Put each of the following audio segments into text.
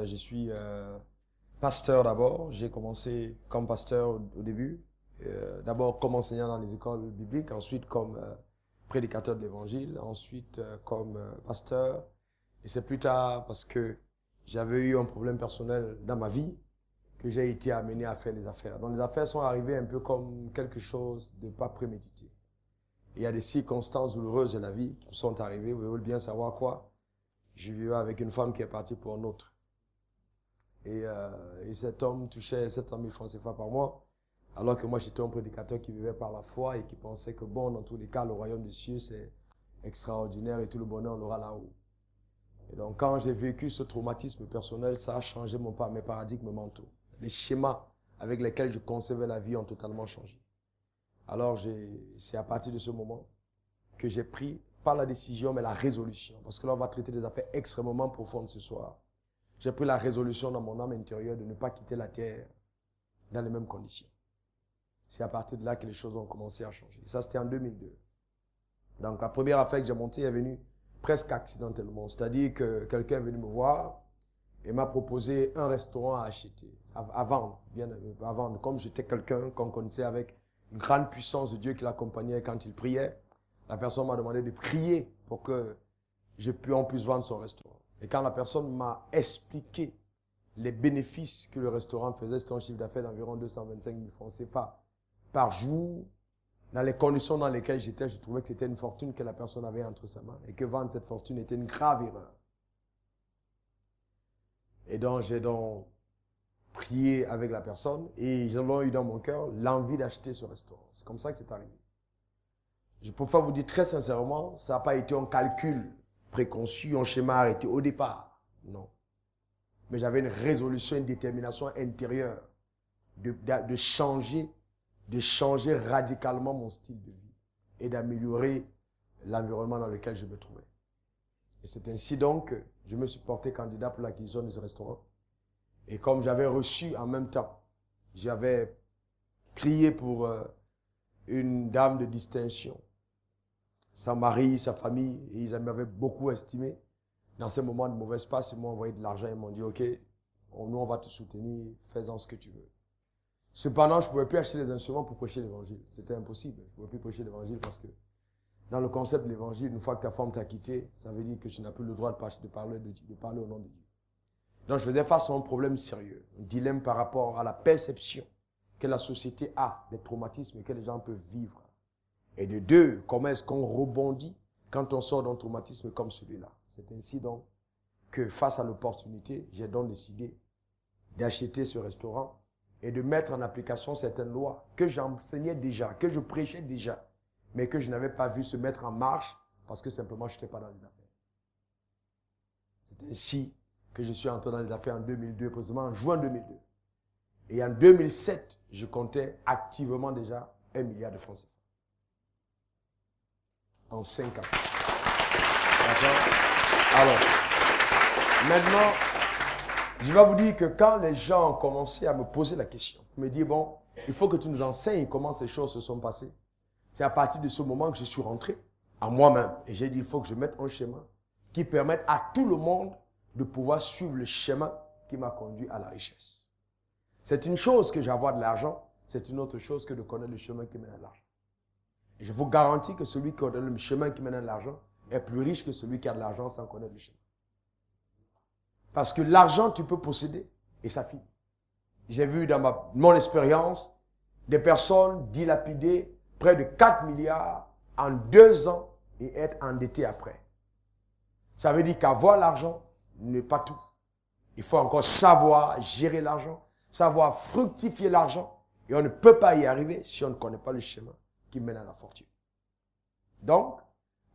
Je suis pasteur d'abord. J'ai commencé comme pasteur au début. D'abord comme enseignant dans les écoles bibliques, ensuite comme prédicateur de l'évangile, ensuite comme pasteur. Et c'est plus tard parce que j'avais eu un problème personnel dans ma vie que j'ai été amené à faire les affaires. Donc les affaires sont arrivées un peu comme quelque chose de pas prémédité. Et il y a des circonstances douloureuses de la vie qui me sont arrivées. Vous voulez bien savoir quoi? Je vivais avec une femme qui est partie pour un autre. Et cet homme touchait 700 000 francs CFA par mois, alors que moi j'étais un prédicateur qui vivait par la foi et qui pensait que bon, dans tous les cas, le royaume des cieux c'est extraordinaire et tout le bonheur on l'aura là-haut. Et donc quand j'ai vécu ce traumatisme personnel, ça a changé mes paradigmes mentaux. Les schémas avec lesquels je concevais la vie ont totalement changé. Alors c'est à partir de ce moment que j'ai pris, pas la décision, mais la résolution. Parce que là, on va traiter des affaires extrêmement profondes ce soir. J'ai pris la résolution dans mon âme intérieure de ne pas quitter la terre dans les mêmes conditions. C'est à partir de là que les choses ont commencé à changer. Et ça, c'était en 2002. Donc, la première affaire que j'ai montée est venue presque accidentellement. C'est-à-dire que quelqu'un est venu me voir et m'a proposé un restaurant à acheter, à vendre, à vendre. Comme j'étais quelqu'un qu'on connaissait avec une grande puissance de Dieu qui l'accompagnait quand il priait, la personne m'a demandé de prier pour que on puisse vendre son restaurant. Et quand la personne m'a expliqué les bénéfices que le restaurant faisait, c'était un chiffre d'affaires d'environ 225 000 francs CFA par jour, dans les conditions dans lesquelles j'étais, je trouvais que c'était une fortune que la personne avait entre ses mains et que vendre cette fortune était une grave erreur. Et donc, j'ai donc prié avec la personne et j'ai eu dans mon cœur l'envie d'acheter ce restaurant. C'est comme ça que c'est arrivé. Je peux vous dire très sincèrement, ça n'a pas été un calcul préconçu, un schéma arrêté au départ. Non. Mais j'avais une résolution, une détermination intérieure de changer radicalement mon style de vie et d'améliorer l'environnement dans lequel je me trouvais. Et c'est ainsi donc que je me suis porté candidat pour l'acquisition de ce restaurant. Et comme j'avais reçu en même temps, j'avais crié pour une dame de distinction, sa mari, sa famille, et ils m'avaient beaucoup estimé. Dans ces moments de mauvaise passe, ils m'ont envoyé de l'argent, ils m'ont dit, OK, nous on va te soutenir, fais-en ce que tu veux. Cependant, je ne pouvais plus acheter des instruments pour prêcher l'évangile. C'était impossible. Je ne pouvais plus prêcher l'évangile parce que dans le concept de l'évangile, une fois que ta femme t'a quitté, ça veut dire que tu n'as plus le droit de parler au nom de Dieu. Donc je faisais face à un problème sérieux, un dilemme par rapport à la perception que la société a des traumatismes que les gens peuvent vivre. Et de deux, comment est-ce qu'on rebondit quand on sort d'un traumatisme comme celui-là. C'est ainsi donc que face à l'opportunité, j'ai donc décidé d'acheter ce restaurant et de mettre en application certaines lois que j'enseignais déjà, que je prêchais déjà, mais que je n'avais pas vu se mettre en marche parce que simplement je n'étais pas dans les affaires. C'est ainsi que je suis entré dans les affaires en 2002, précisément en juin 2002. Et en 2007, je comptais activement déjà 1 milliard de francs CFA. En 5 ans. D'accord? Alors, maintenant, je vais vous dire que quand les gens ont commencé à me poser la question, me dire, bon, il faut que tu nous enseignes comment ces choses se sont passées. C'est à partir de ce moment que je suis rentré en moi-même. Et j'ai dit, il faut que je mette un schéma qui permette à tout le monde de pouvoir suivre le chemin qui m'a conduit à la richesse. C'est une chose que j'avoir de l'argent, c'est une autre chose que de connaître le chemin qui mène à l'argent. Et je vous garantis que celui qui connaît le chemin qui mène à l'argent est plus riche que celui qui a de l'argent sans connaître le chemin. Parce que l'argent, tu peux posséder et ça finit. J'ai vu dans mon expérience des personnes dilapider près de 4 milliards en 2 ans et être endettées après. Ça veut dire qu'avoir l'argent n'est pas tout. Il faut encore savoir gérer l'argent, savoir fructifier l'argent. Et on ne peut pas y arriver si on ne connaît pas le chemin qui mène à la fortune. Donc,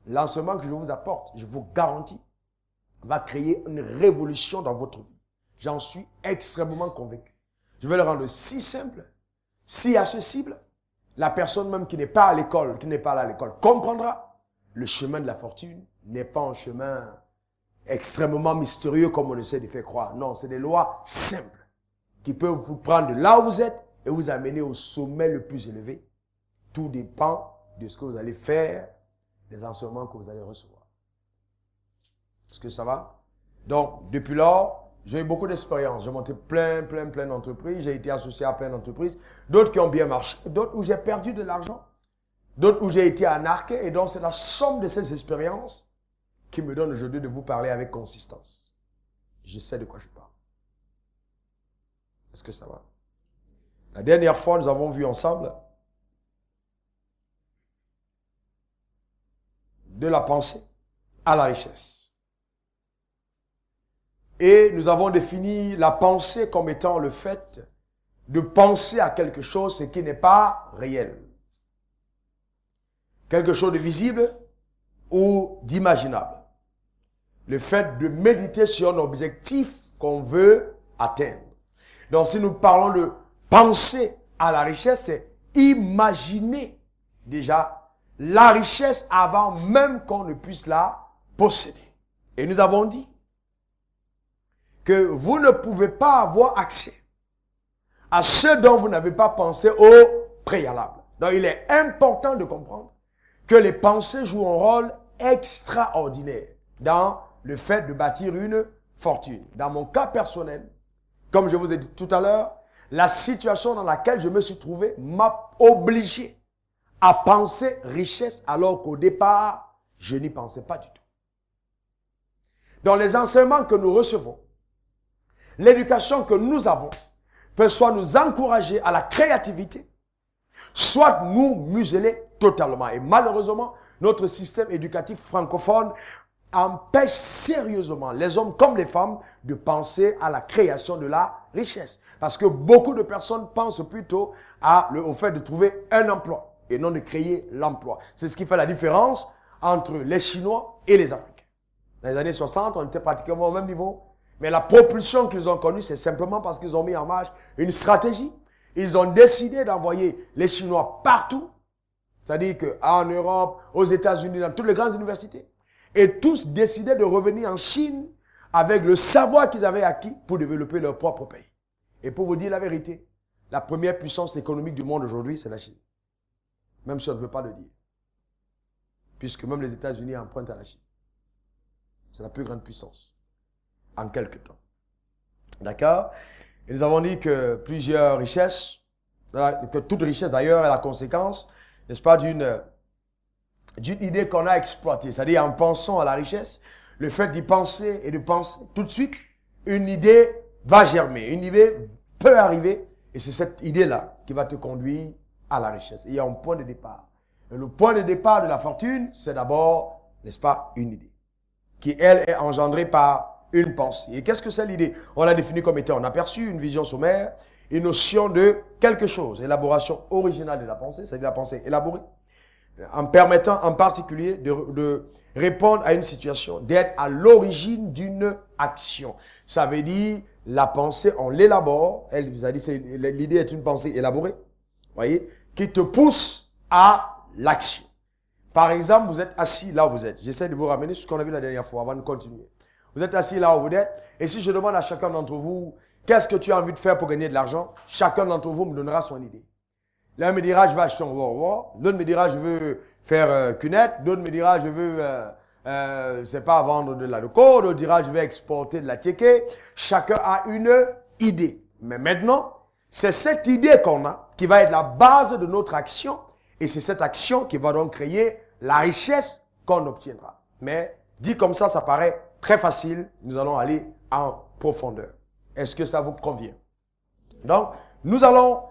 l'enseignement que je vous apporte, je vous garantis, va créer une révolution dans votre vie. J'en suis extrêmement convaincu. Je vais le rendre si simple, si accessible. La personne même qui n'est pas à l'école, qui n'est pas là à l'école, comprendra. Le chemin de la fortune n'est pas un chemin extrêmement mystérieux comme on essaie de faire croire. Non, c'est des lois simples qui peuvent vous prendre de là où vous êtes et vous amener au sommet le plus élevé. Tout dépend de ce que vous allez faire, des enseignements que vous allez recevoir. Est-ce que ça va? Donc, depuis lors, J'ai eu beaucoup d'expérience. J'ai monté plein d'entreprises. J'ai été associé à plein d'entreprises. D'autres qui ont bien marché. D'autres où j'ai perdu de l'argent. D'autres où j'ai été anarqué. Et donc, c'est la somme de ces expériences qui me donne aujourd'hui de vous parler avec consistance. Je sais de quoi je parle. Est-ce que ça va? La dernière fois, nous avons vu ensemble de la pensée à la richesse. Et nous avons défini la pensée comme étant le fait de penser à quelque chose qui n'est pas réel. Quelque chose de visible ou d'imaginable. Le fait de méditer sur un objectif qu'on veut atteindre. Donc si nous parlons de penser à la richesse, c'est imaginer déjà la richesse avant même qu'on ne puisse la posséder. Et nous avons dit que vous ne pouvez pas avoir accès à ce dont vous n'avez pas pensé au préalable. Donc il est important de comprendre que les pensées jouent un rôle extraordinaire dans le fait de bâtir une fortune. Dans mon cas personnel, comme je vous ai dit tout à l'heure, la situation dans laquelle je me suis trouvé m'a obligé à penser richesse alors qu'au départ, je n'y pensais pas du tout. Dans les enseignements que nous recevons, l'éducation que nous avons peut soit nous encourager à la créativité, soit nous museler totalement. Et malheureusement, notre système éducatif francophone empêche sérieusement les hommes comme les femmes de penser à la création de la richesse. Parce que beaucoup de personnes pensent plutôt au fait de trouver un emploi et non de créer l'emploi. C'est ce qui fait la différence entre les Chinois et les Africains. Dans les années 60, on était pratiquement au même niveau. Mais la propulsion qu'ils ont connue, c'est simplement parce qu'ils ont mis en marche une stratégie. Ils ont décidé d'envoyer les Chinois partout. C'est-à-dire qu'en Europe, aux États-Unis, dans toutes les grandes universités. Et tous décidaient de revenir en Chine avec le savoir qu'ils avaient acquis pour développer leur propre pays. Et pour vous dire la vérité, la première puissance économique du monde aujourd'hui, c'est la Chine. Même si on ne veut pas le dire. Puisque même les États-Unis empruntent à la Chine. C'est la plus grande puissance. En quelque temps. D'accord? Et nous avons dit que plusieurs richesses, que toute richesse d'ailleurs est la conséquence, n'est-ce pas, d'une idée qu'on a exploitée. C'est-à-dire en pensant à la richesse, le fait d'y penser et de penser tout de suite, une idée va germer. Une idée peut arriver et c'est cette idée-là qui va te conduire à la richesse. Et il y a un point de départ. Et le point de départ de la fortune, c'est d'abord, n'est-ce pas, une idée. Qui, elle, est engendrée par une pensée. Et qu'est-ce que c'est l'idée? On l'a défini comme étant un aperçu, une vision sommaire, une notion de quelque chose. Élaboration originale de la pensée, c'est-à-dire la pensée élaborée. En permettant en particulier de répondre à une situation, d'être à l'origine d'une action. Ça veut dire, la pensée, on l'élabore. Elle vous a dit, l'idée est une pensée élaborée. Voyez? Qui te pousse à l'action. Par exemple, vous êtes assis là où vous êtes. J'essaie de vous ramener ce qu'on a vu la dernière fois avant de continuer. Vous êtes assis là où vous êtes. Et si je demande à chacun d'entre vous, qu'est-ce que tu as envie de faire pour gagner de l'argent? Chacun d'entre vous me donnera son idée. L'un me dira, je vais acheter un War. L'autre me dira, je veux faire cunette. L'autre me dira, je veux, c'est pas vendre de la loco. L'autre dira, je vais exporter de la ticket. Chacun a une idée. Mais maintenant, c'est cette idée qu'on a qui va être la base de notre action. Et c'est cette action qui va donc créer la richesse qu'on obtiendra. Mais dit comme ça paraît très facile. Nous allons aller en profondeur. Est-ce que ça vous convient? Donc, nous allons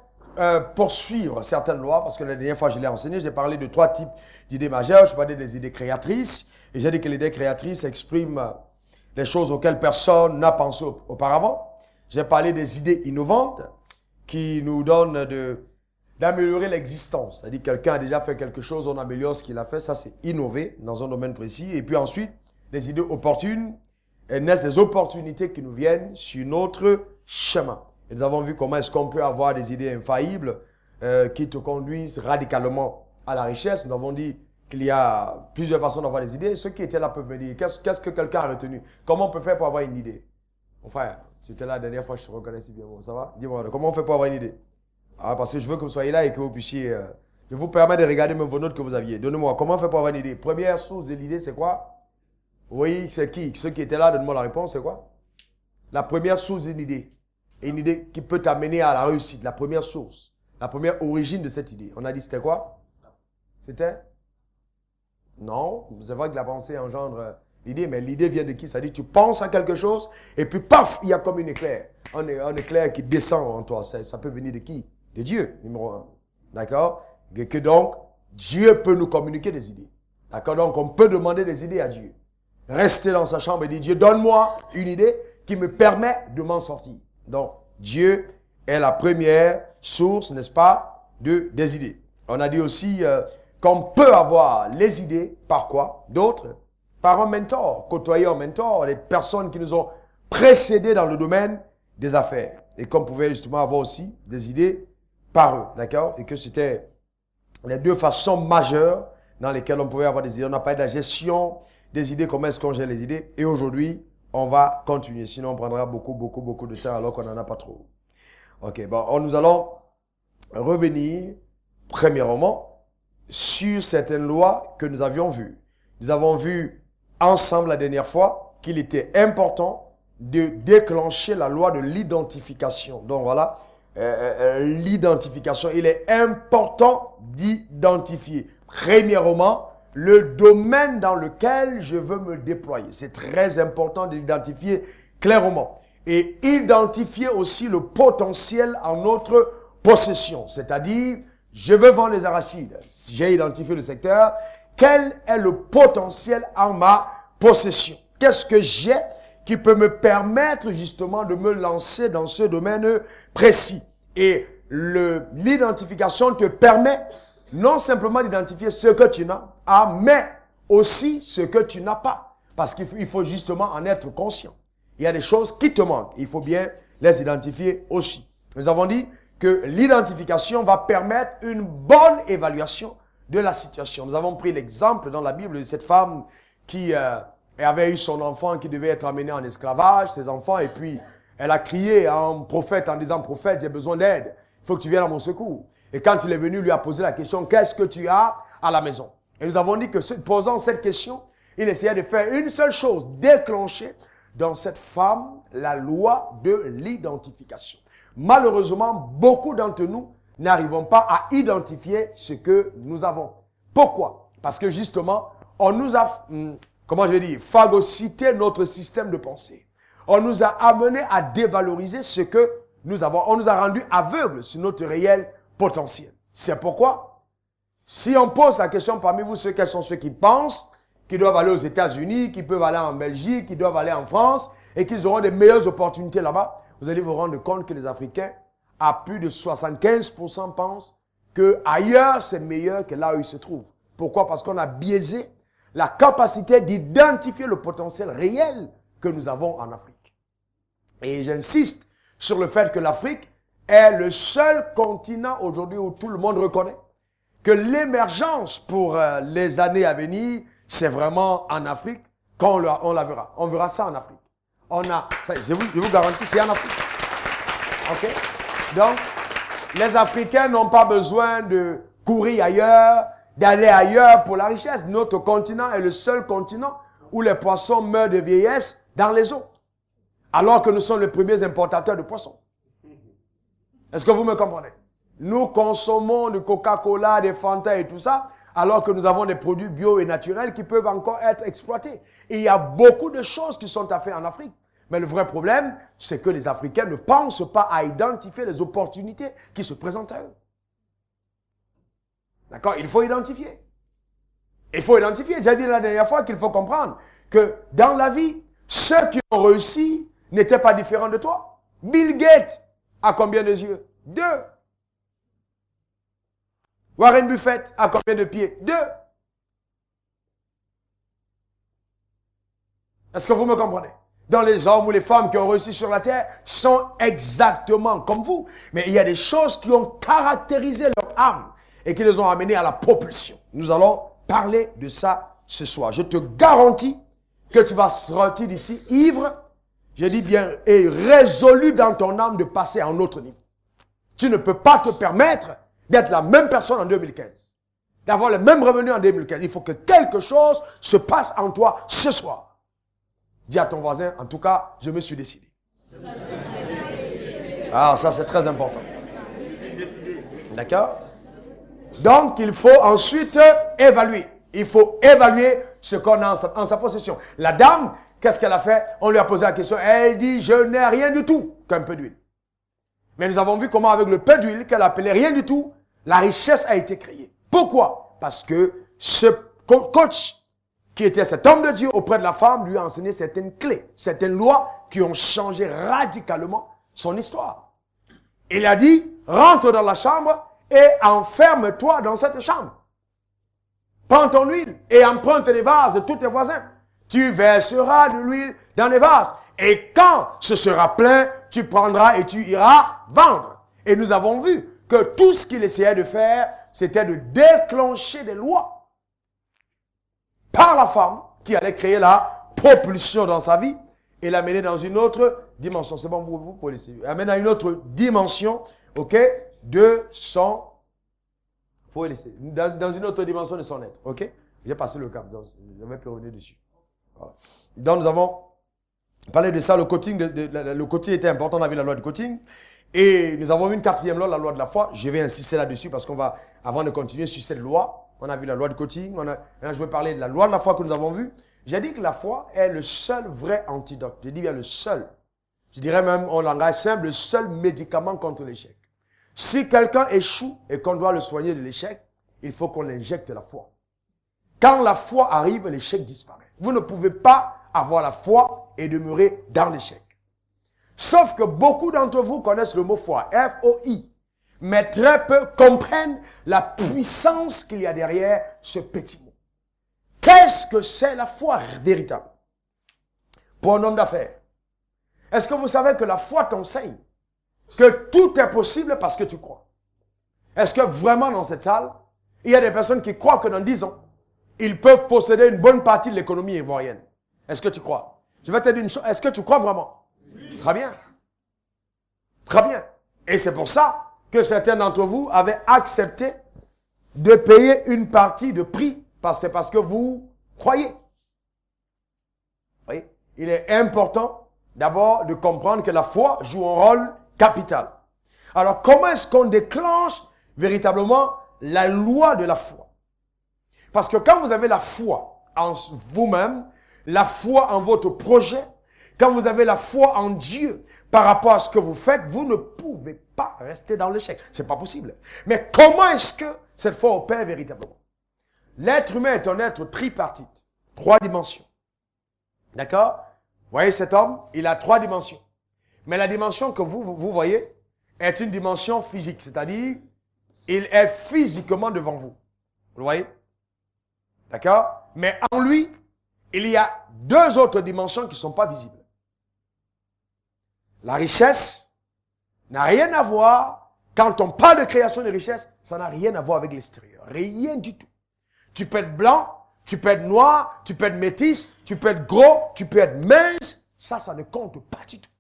poursuivre certaines lois, parce que la dernière fois je l'ai enseigné, j'ai parlé de 3 types d'idées majeures. Je parlais des idées créatrices, et j'ai dit que l'idée créatrice exprime les choses auxquelles personne n'a pensé auparavant. J'ai parlé des idées innovantes, qui nous donnent d'améliorer l'existence. C'est-à-dire que quelqu'un a déjà fait quelque chose, on améliore ce qu'il a fait, ça c'est innover dans un domaine précis. Et puis ensuite, les idées opportunes, elles naissent des opportunités qui nous viennent sur notre chemin. Et nous avons vu comment est-ce qu'on peut avoir des idées infaillibles qui te conduisent radicalement à la richesse. Nous avons dit qu'il y a plusieurs façons d'avoir des idées. Ceux qui étaient là peuvent me dire, qu'est-ce que quelqu'un a retenu? Comment on peut faire pour avoir une idée? Mon frère, tu étais là la dernière fois, je te reconnais si bien. Bon, ça va? Dis-moi, comment on fait pour avoir une idée? Ah, parce que je veux que vous soyez là et que vous puissiez... je vous permets de regarder même vos notes que vous aviez. Donnez-moi, comment on fait pour avoir une idée? Première source de l'idée, c'est quoi? Oui, c'est qui? Ceux qui étaient là, donnez-moi la réponse, c'est quoi? La première source d'une idée. Et une idée qui peut t'amener à la réussite. La première source. La première origine de cette idée. On a dit c'était quoi? C'était? Non. C'est vrai que la pensée engendre l'idée, mais l'idée vient de qui? Ça dit tu penses à quelque chose et puis paf, il y a comme une éclair. Un éclair qui descend en toi. Ça peut venir de qui? De Dieu, numéro un. D'accord? Et que donc, Dieu peut nous communiquer des idées. D'accord? Donc, on peut demander des idées à Dieu. Rester dans sa chambre et dire, Dieu, donne-moi une idée qui me permet de m'en sortir. Donc, Dieu est la première source, n'est-ce pas, des idées. On a dit aussi qu'on peut avoir les idées par quoi? D'autres? Par un mentor. Côtoyer un mentor, les personnes qui nous ont précédés dans le domaine des affaires. Et qu'on pouvait justement avoir aussi des idées par eux. D'accord? Et que c'était les deux façons majeures dans lesquelles on pouvait avoir des idées. On a parlé de la gestion des idées, comment est-ce qu'on gère les idées. Et aujourd'hui, on va continuer. Sinon, on prendra beaucoup de temps alors qu'on n'en a pas trop. Ok, bon, nous allons revenir, premièrement, sur certaines lois que nous avions vues. Nous avons vu ensemble la dernière fois qu'il était important de déclencher la loi de l'identification. Donc voilà, l'identification, il est important d'identifier. Premièrement, le domaine dans lequel je veux me déployer. C'est très important de l'identifier clairement. Et identifier aussi le potentiel en notre possession. C'est-à-dire, je veux vendre les arachides. Si j'ai identifié le secteur, quel est le potentiel en ma possession? Qu'est-ce que j'ai qui peut me permettre justement de me lancer dans ce domaine précis? Et l'identification te permet non simplement d'identifier ce que tu as, mais aussi ce que tu n'as pas. Parce qu'il faut justement en être conscient. Il y a des choses qui te manquent. Il faut bien les identifier aussi. Nous avons dit que l'identification va permettre une bonne évaluation de la situation. Nous avons pris l'exemple dans la Bible de cette femme qui avait eu son enfant qui devait être amené en esclavage, ses enfants, et puis elle a crié à un prophète en disant, prophète, j'ai besoin d'aide. Il faut que tu viennes à mon secours. Et quand il est venu, lui a posé la question, qu'est-ce que tu as à la maison? Et nous avons dit que posant cette question, il essayait de faire une seule chose, déclencher dans cette femme la loi de l'identification. Malheureusement, beaucoup d'entre nous n'arrivons pas à identifier ce que nous avons. Pourquoi? Parce que justement, on nous a, phagocyté notre système de pensée. On nous a amené à dévaloriser ce que nous avons. On nous a rendu aveugles sur notre réel potentiel. C'est pourquoi, si on pose la question parmi vous, quels sont ceux qui pensent qu'ils doivent aller aux États-Unis, qui peuvent aller en Belgique, qui doivent aller en France et qu'ils auront des meilleures opportunités là-bas, vous allez vous rendre compte que les Africains, à plus de 75%, pensent que ailleurs c'est meilleur que là où ils se trouvent. Pourquoi? Parce qu'on a biaisé la capacité d'identifier le potentiel réel que nous avons en Afrique. Et j'insiste sur le fait que l'Afrique est le seul continent aujourd'hui où tout le monde reconnaît que l'émergence pour les années à venir, c'est vraiment en Afrique qu'on la verra. On verra ça en Afrique. Je vous garantis, c'est en Afrique. Ok? Donc, les Africains n'ont pas besoin de courir ailleurs, d'aller ailleurs pour la richesse. Notre continent est le seul continent où les poissons meurent de vieillesse dans les eaux. Alors que nous sommes les premiers importateurs de poissons. Est-ce que vous me comprenez? Nous consommons du Coca-Cola, des Fanta et tout ça, alors que nous avons des produits bio et naturels qui peuvent encore être exploités. Et il y a beaucoup de choses qui sont à faire en Afrique. Mais le vrai problème, c'est que les Africains ne pensent pas à identifier les opportunités qui se présentent à eux. D'accord? Il faut identifier. Il faut identifier. J'ai dit la dernière fois qu'il faut comprendre que dans la vie, ceux qui ont réussi n'étaient pas différents de toi. Bill Gates a combien de yeux? 2. Warren Buffett a combien de pieds? 2. Est-ce que vous me comprenez? Dans les hommes ou les femmes qui ont réussi sur la terre sont exactement comme vous. Mais il y a des choses qui ont caractérisé leur âme et qui les ont amenés à la propulsion. Nous allons parler de ça ce soir. Je te garantis que tu vas sortir d'ici ivre, je dis bien, et résolu dans ton âme de passer à un autre niveau. Tu ne peux pas te permettre d'être la même personne en 2015. D'avoir le même revenu en 2015. Il faut que quelque chose se passe en toi ce soir. Dis à ton voisin, en tout cas, je me suis décidé. Ah, ça c'est très important. D'accord? Donc, il faut ensuite évaluer. Il faut évaluer ce qu'on a en sa possession. La dame, qu'est-ce qu'elle a fait? On lui a posé la question. Elle dit, je n'ai rien du tout qu'un peu d'huile. Mais nous avons vu comment avec le peu d'huile qu'elle appelait rien du tout, la richesse a été créée. Pourquoi? Parce que ce coach, qui était cet homme de Dieu auprès de la femme, lui a enseigné certaines clés, certaines lois qui ont changé radicalement son histoire. Il a dit, rentre dans la chambre et enferme-toi dans cette chambre. Prends ton huile et emprunte les vases de tous tes voisins. Tu verseras de l'huile dans les vases. Et quand ce sera plein, tu prendras et tu iras vendre. Et nous avons vu que tout ce qu'il essayait de faire, c'était de déclencher des lois par la femme qui allait créer la propulsion dans sa vie et l'amener dans une autre dimension. C'est bon, vous pouvez laisser. Amener dans une autre dimension, ok, de son... Vous pouvez laisser. Dans une autre dimension de son être, ok. J'ai passé le cap, je vais plus revenir dessus. Voilà. Donc nous avons parlé de ça, le coaching. Le coaching était important, on a vu la loi du coaching. Et nous avons vu une quatrième loi, la loi de la foi. Je vais insister là-dessus parce qu'on va, avant de continuer sur cette loi, on a vu la loi du coaching, je vais parler de la loi de la foi que nous avons vue. J'ai dit que la foi est le seul vrai antidote. Je dis bien le seul. Je dirais même en langage simple, le seul médicament contre l'échec. Si quelqu'un échoue et qu'on doit le soigner de l'échec, il faut qu'on injecte la foi. Quand la foi arrive, l'échec disparaît. Vous ne pouvez pas avoir la foi et demeurer dans l'échec. Sauf que beaucoup d'entre vous connaissent le mot foi, F-O-I. Mais très peu comprennent la puissance qu'il y a derrière ce petit mot. Qu'est-ce que c'est la foi véritable? Pour un homme d'affaires. Est-ce que vous savez que la foi t'enseigne que tout est possible parce que tu crois? Est-ce que vraiment dans cette salle, il y a des personnes qui croient que dans 10 ans, ils peuvent posséder une bonne partie de l'économie ivoirienne? Est-ce que tu crois? Je vais te dire une chose. Est-ce que tu crois vraiment? Oui. Très bien. Très bien. Et c'est pour ça que certains d'entre vous avaient accepté de payer une partie de prix. C'est parce que vous croyez. Oui. Il est important d'abord de comprendre que la foi joue un rôle capital. Alors, comment est-ce qu'on déclenche véritablement la loi de la foi? Parce que quand vous avez la foi en vous-même, la foi en votre projet, quand vous avez la foi en Dieu par rapport à ce que vous faites, vous ne pouvez pas rester dans l'échec. C'est pas possible. Mais comment est-ce que cette foi opère véritablement? L'être humain est un être tripartite. 3 dimensions. D'accord? Vous voyez cet homme, il a 3 dimensions. Mais la dimension que vous voyez est une dimension physique. C'est-à-dire, il est physiquement devant vous. Vous le voyez? D'accord? Mais en lui, il y a 2 autres dimensions qui ne sont pas visibles. La richesse n'a rien à voir. Quand on parle de création de richesse, ça n'a rien à voir avec l'extérieur. Rien du tout. Tu peux être blanc, tu peux être noir, tu peux être métis, tu peux être gros, tu peux être mince. Ça ne compte pas du tout.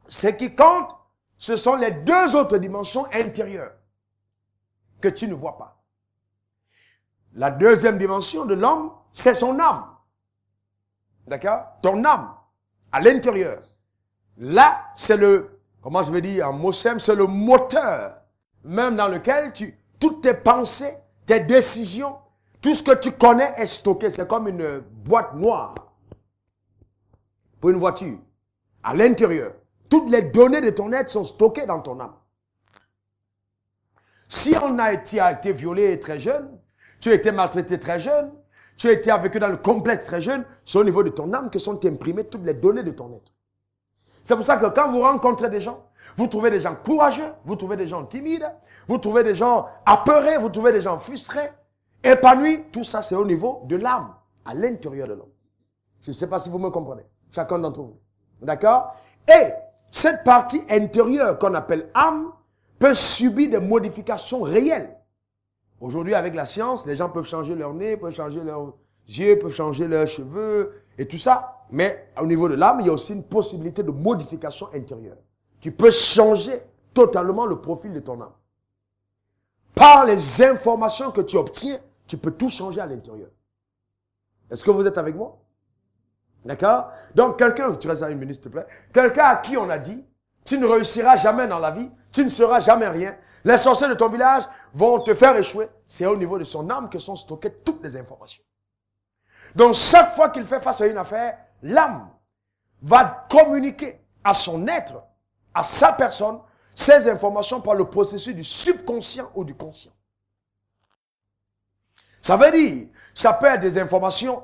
Ce qui compte, ce sont les 2 autres dimensions intérieures que tu ne vois pas. La deuxième dimension de l'homme, c'est son âme. D'accord? Ton âme, à l'intérieur. Là, c'est le, comment je vais dire en mot simple, c'est le moteur, même dans lequel toutes tes pensées, tes décisions, tout ce que tu connais est stocké. C'est comme une boîte noire pour une voiture. À l'intérieur, toutes les données de ton être sont stockées dans ton âme. Si tu as été violé très jeune, tu as été maltraité très jeune, tu as été vécu dans le complexe très jeune, c'est au niveau de ton âme que sont imprimées toutes les données de ton être. C'est pour ça que quand vous rencontrez des gens, vous trouvez des gens courageux, vous trouvez des gens timides, vous trouvez des gens apeurés, vous trouvez des gens frustrés, épanouis. Tout ça, c'est au niveau de l'âme, à l'intérieur de l'homme. Je ne sais pas si vous me comprenez, chacun d'entre vous. D'accord? Et cette partie intérieure qu'on appelle âme peut subir des modifications réelles. Aujourd'hui, avec la science, les gens peuvent changer leur nez, peuvent changer leurs yeux, peuvent changer leurs cheveux et tout ça. Mais au niveau de l'âme, il y a aussi une possibilité de modification intérieure. Tu peux changer totalement le profil de ton âme. Par les informations que tu obtiens, tu peux tout changer à l'intérieur. Est-ce que vous êtes avec moi? D'accord? Donc, quelqu'un, tu restes à une minute, s'il te plaît. Quelqu'un à qui on a dit, tu ne réussiras jamais dans la vie, tu ne seras jamais rien. Les sorciers de ton village vont te faire échouer. C'est au niveau de son âme que sont stockées toutes les informations. Donc, chaque fois qu'il fait face à une affaire, l'âme va communiquer à son être, à sa personne, ces informations par le processus du subconscient ou du conscient. Ça veut dire, ça peut être des informations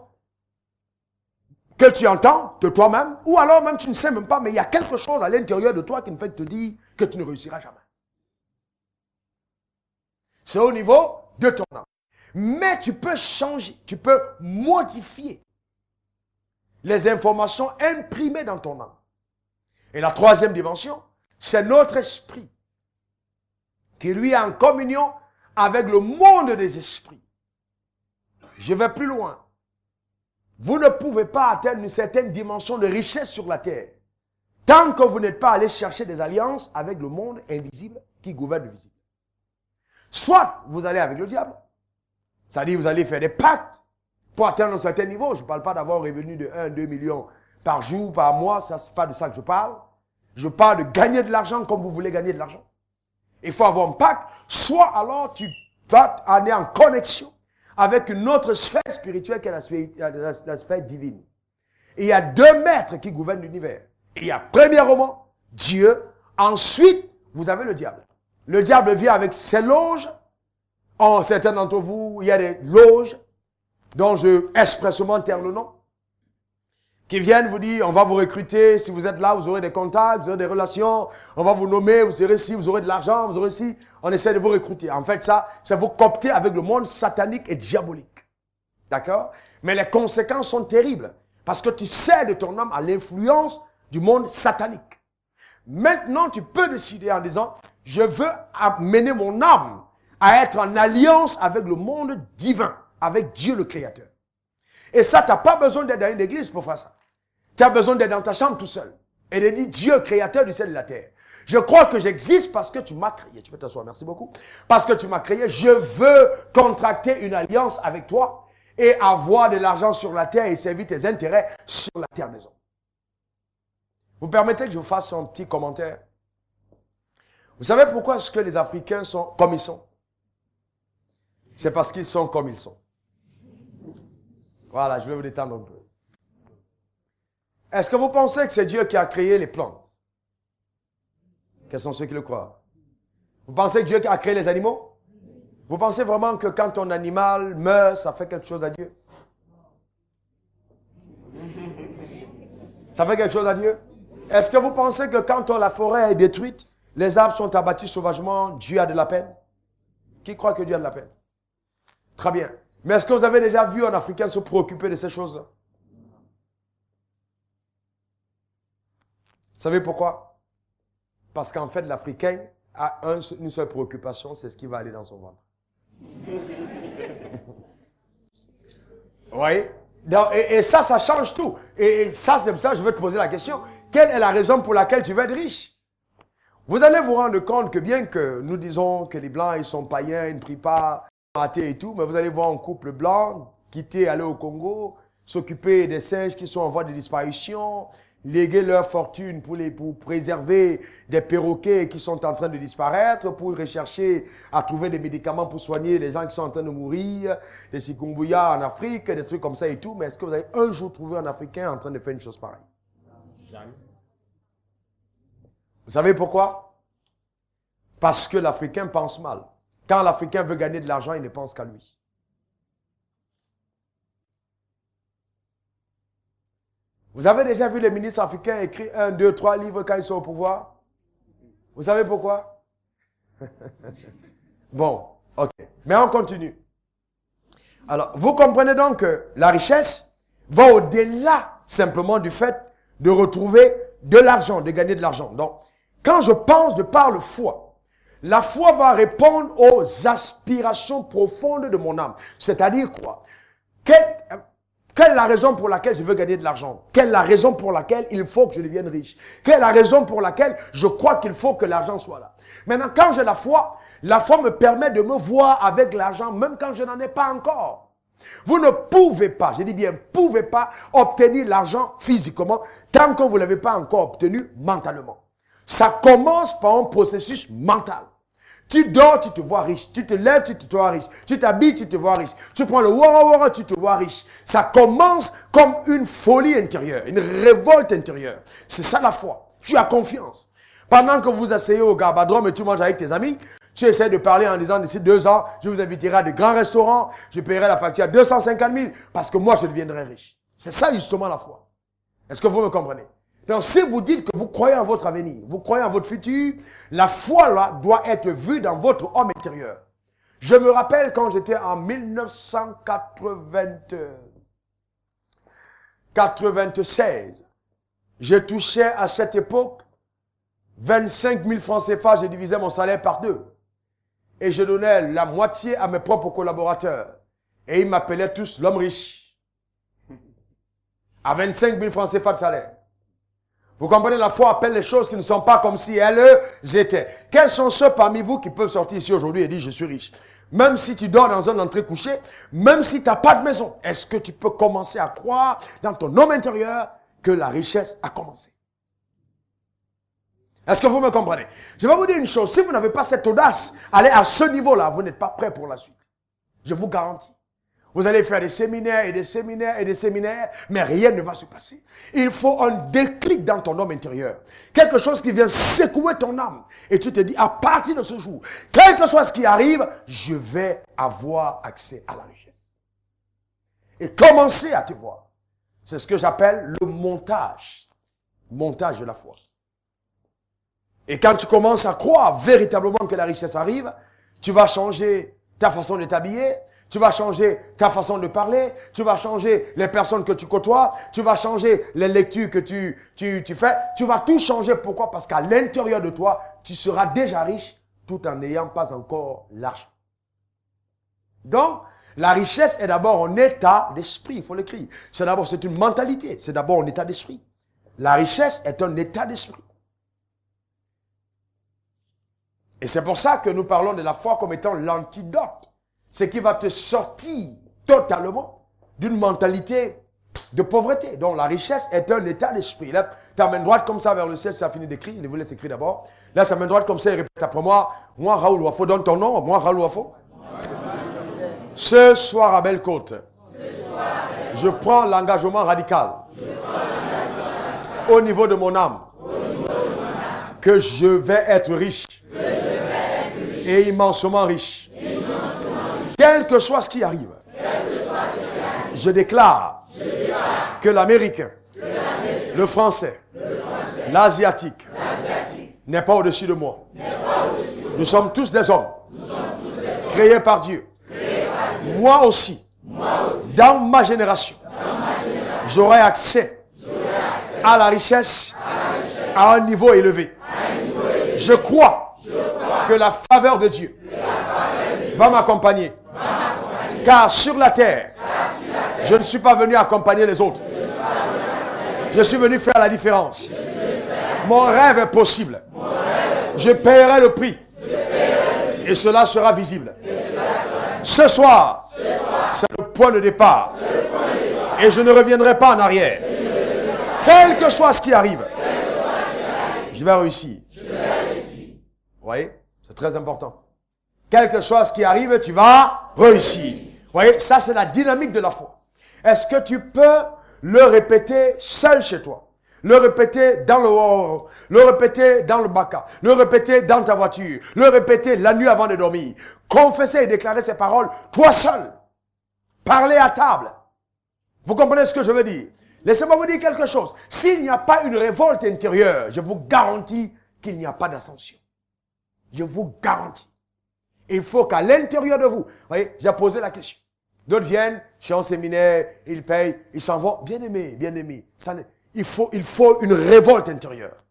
que tu entends de toi-même, ou alors même tu ne sais même pas, mais il y a quelque chose à l'intérieur de toi qui ne fait que te dire que tu ne réussiras jamais. C'est au niveau de ton âme. Mais tu peux changer, tu peux modifier les informations imprimées dans ton âme. Et la troisième dimension, c'est notre esprit, qui lui est en communion avec le monde des esprits. Je vais plus loin. Vous ne pouvez pas atteindre une certaine dimension de richesse sur la terre tant que vous n'êtes pas allé chercher des alliances avec le monde invisible qui gouverne le visible. Soit vous allez avec le diable, c'est-à-dire vous allez faire des pactes pour atteindre un certain niveau. Je ne parle pas d'avoir un revenu de 1-2 millions par jour, par mois, ça c'est pas de ça que je parle. Je parle de gagner de l'argent comme vous voulez gagner de l'argent. Il faut avoir un pacte, soit alors tu vas aller en connexion avec une autre sphère spirituelle qui est la sphère divine. Et il y a deux maîtres qui gouvernent l'univers. Il y a premièrement Dieu, ensuite vous avez le diable. Le diable vient avec ses loges. Certains d'entre vous, il y a des loges dont je expressément taire le nom, qui viennent vous dire, on va vous recruter, si vous êtes là, vous aurez des contacts, vous aurez des relations, on va vous nommer, vous serez ici, vous aurez de l'argent, vous aurez ici, on essaie de vous recruter. En fait, ça vous coopter avec le monde satanique et diabolique. D'accord? Mais les conséquences sont terribles, parce que tu cèdes ton âme à l'influence du monde satanique. Maintenant, tu peux décider en disant, je veux amener mon âme à être en alliance avec le monde divin, avec Dieu le Créateur. Et ça, tu n'as pas besoin d'être dans une église pour faire ça. Tu as besoin d'être dans ta chambre tout seul. Et de dire, Dieu, créateur du ciel et de la terre. Je crois que j'existe parce que tu m'as créé. Tu peux t'asseoir, merci beaucoup. Parce que tu m'as créé, je veux contracter une alliance avec toi et avoir de l'argent sur la terre et servir tes intérêts sur la terre des hommes. Vous permettez que je vous fasse un petit commentaire? Vous savez pourquoi est-ce que les Africains sont comme ils sont? C'est parce qu'ils sont comme ils sont. Voilà, je vais vous détendre un peu. Est-ce que vous pensez que c'est Dieu qui a créé les plantes? Quels sont ceux qui le croient? Vous pensez que Dieu a créé les animaux? Vous pensez vraiment que quand un animal meurt, ça fait quelque chose à Dieu? Ça fait quelque chose à Dieu? Est-ce que vous pensez que quand la forêt est détruite, les arbres sont abattus sauvagement, Dieu a de la peine? Qui croit que Dieu a de la peine? Très bien. Mais est-ce que vous avez déjà vu un Africain se préoccuper de ces choses-là? Vous savez pourquoi? Parce qu'en fait, l'Africain a une seule préoccupation, c'est ce qui va aller dans son ventre. Vous voyez? Et ça, ça change tout. Et ça, c'est pour ça que je veux te poser la question. Quelle est la raison pour laquelle tu veux être riche? Vous allez vous rendre compte que bien que nous disons que les Blancs, ils sont païens, ils ne prient pas, athées et tout, mais vous allez voir un couple blanc quitter, aller au Congo, s'occuper des singes qui sont en voie de disparition, léguer leur fortune pour préserver des perroquets qui sont en train de disparaître, pour rechercher à trouver des médicaments pour soigner les gens qui sont en train de mourir, des chikungunya en Afrique, des trucs comme ça et tout. Mais est-ce que vous avez un jour trouvé un Africain en train de faire une chose pareille? Jamais. Vous savez pourquoi? Parce que l'Africain pense mal. Quand l'Africain veut gagner de l'argent, il ne pense qu'à lui. Vous avez déjà vu les ministres africains écrire 1, 2, 3 livres quand ils sont au pouvoir? Vous savez pourquoi? Bon, ok. Mais on continue. Alors, vous comprenez donc que la richesse va au-delà simplement du fait de retrouver de l'argent, de gagner de l'argent. Donc, quand je pense de par le foi, la foi va répondre aux aspirations profondes de mon âme. C'est-à-dire quoi? Quelle est la raison pour laquelle je veux gagner de l'argent? Quelle est la raison pour laquelle il faut que je devienne riche? Quelle est la raison pour laquelle je crois qu'il faut que l'argent soit là? Maintenant, quand j'ai la foi me permet de me voir avec l'argent, même quand je n'en ai pas encore. Vous ne pouvez pas, je dis bien, pouvez pas obtenir l'argent physiquement tant que vous ne l'avez pas encore obtenu mentalement. Ça commence par un processus mental. Tu dors, tu te vois riche. Tu te lèves, tu te vois riche. Tu t'habilles, tu te vois riche. Tu prends le wara, tu te vois riche. Ça commence comme une folie intérieure, une révolte intérieure. C'est ça la foi. Tu as confiance. Pendant que vous asseyez au Garbadrome et tu manges avec tes amis, tu essaies de parler en disant d'ici 2 ans, je vous inviterai à de grands restaurants, je paierai la facture à 250 000 parce que moi je deviendrai riche. C'est ça justement la foi. Est-ce que vous me comprenez? Donc si vous dites que vous croyez en votre avenir, vous croyez en votre futur, la foi là doit être vue dans votre homme intérieur. Je me rappelle quand j'étais en 1996, je touchais à cette époque 25 000 francs CFA, je divisais mon salaire par 2. Et je donnais la moitié à mes propres collaborateurs. Et ils m'appelaient tous l'homme riche. À 25 000 francs CFA de salaire. Vous comprenez, la foi appelle les choses qui ne sont pas comme si elles étaient. Quels sont ceux parmi vous qui peuvent sortir ici aujourd'hui et dire je suis riche? Même si tu dors dans un entrée couché, même si tu n'as pas de maison, est-ce que tu peux commencer à croire dans ton homme intérieur que la richesse a commencé? Est-ce que vous me comprenez? Je vais vous dire une chose, si vous n'avez pas cette audace, allez à ce niveau-là, vous n'êtes pas prêt pour la suite. Je vous garantis. Vous allez faire des séminaires et des séminaires et des séminaires, mais rien ne va se passer. Il faut un déclic dans ton homme intérieur. Quelque chose qui vient secouer ton âme. Et tu te dis, à partir de ce jour, quel que soit ce qui arrive, je vais avoir accès à la richesse. Et commencer à te voir. C'est ce que j'appelle le montage. Montage de la foi. Et quand tu commences à croire véritablement que la richesse arrive, tu vas changer ta façon de t'habiller, tu vas changer ta façon de parler, tu vas changer les personnes que tu côtoies, tu vas changer les lectures que tu fais, tu vas tout changer. Pourquoi? Parce qu'à l'intérieur de toi, tu seras déjà riche tout en n'ayant pas encore l'argent. Donc, la richesse est d'abord un état d'esprit, il faut l'écrire. C'est une mentalité, c'est d'abord un état d'esprit. La richesse est un état d'esprit. Et c'est pour ça que nous parlons de la foi comme étant l'antidote. Ce qui va te sortir totalement d'une mentalité de pauvreté. Donc la richesse est un état d'esprit. Lève ta main droite comme ça vers le ciel, ça a fini d'écrire. Je vous laisse écrire d'abord. Lève ta main droite comme ça et répète après moi. Moi, Raoul Wafo, donne ton nom. Moi, Raoul Wafo. Ce soir à Belle-Côte, je prends l'engagement radical au niveau de mon âme que je vais être riche et immensement riche. Quel que soit ce qui arrive, je déclare que l'Américain, le Français, l'Asiatique n'est pas au-dessus de moi. Nous sommes tous des hommes créés par Dieu. Moi aussi, dans ma génération, j'aurai accès à la richesse à un niveau élevé. Je crois que la faveur de Dieu va m'accompagner. Car sur la terre, je ne suis pas venu accompagner les autres. Je suis venu faire la différence. Mon rêve est possible. Je paierai le prix. Et cela sera visible. Ce soir, c'est le point de départ. Et je ne reviendrai pas en arrière. Quel que soit ce qui arrive, je vais réussir. Vous voyez? C'est très important. Quel que soit ce qui arrive, tu vas réussir. Vous voyez, ça c'est la dynamique de la foi. Est-ce que tu peux le répéter seul chez toi? Le répéter dans le Woro, le répéter dans le Baka, le répéter dans ta voiture, le répéter la nuit avant de dormir. Confesser et déclarer ces paroles, toi seul. Parler à table. Vous comprenez ce que je veux dire? Laissez-moi vous dire quelque chose. S'il n'y a pas une révolte intérieure, je vous garantis qu'il n'y a pas d'ascension. Je vous garantis. Il faut qu'à l'intérieur de vous, voyez, j'ai posé la question. D'autres viennent, je suis en séminaire, ils payent, ils s'en vont. Bien aimé, bien aimé. Il faut une révolte intérieure.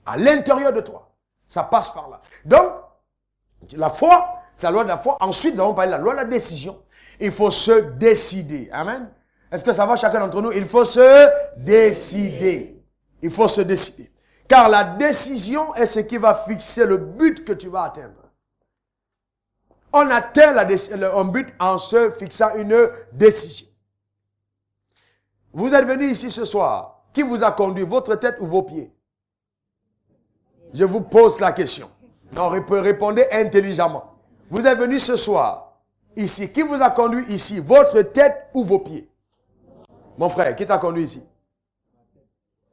À l'intérieur de toi. Ça passe par là. Donc, la foi, c'est la loi de la foi. Ensuite, nous allons parler de la loi de la décision. Il faut se décider. Amen. Est-ce que ça va chacun d'entre nous? Il faut se décider. Il faut se décider. Car la décision est ce qui va fixer le but que tu vas atteindre. On atteint un but en se fixant une décision. Vous êtes venu ici ce soir. Qui vous a conduit, votre tête ou vos pieds? Je vous pose la question. Non, répondez intelligemment. Vous êtes venu ce soir, ici. Qui vous a conduit ici, votre tête ou vos pieds? Mon frère, qui t'a conduit ici?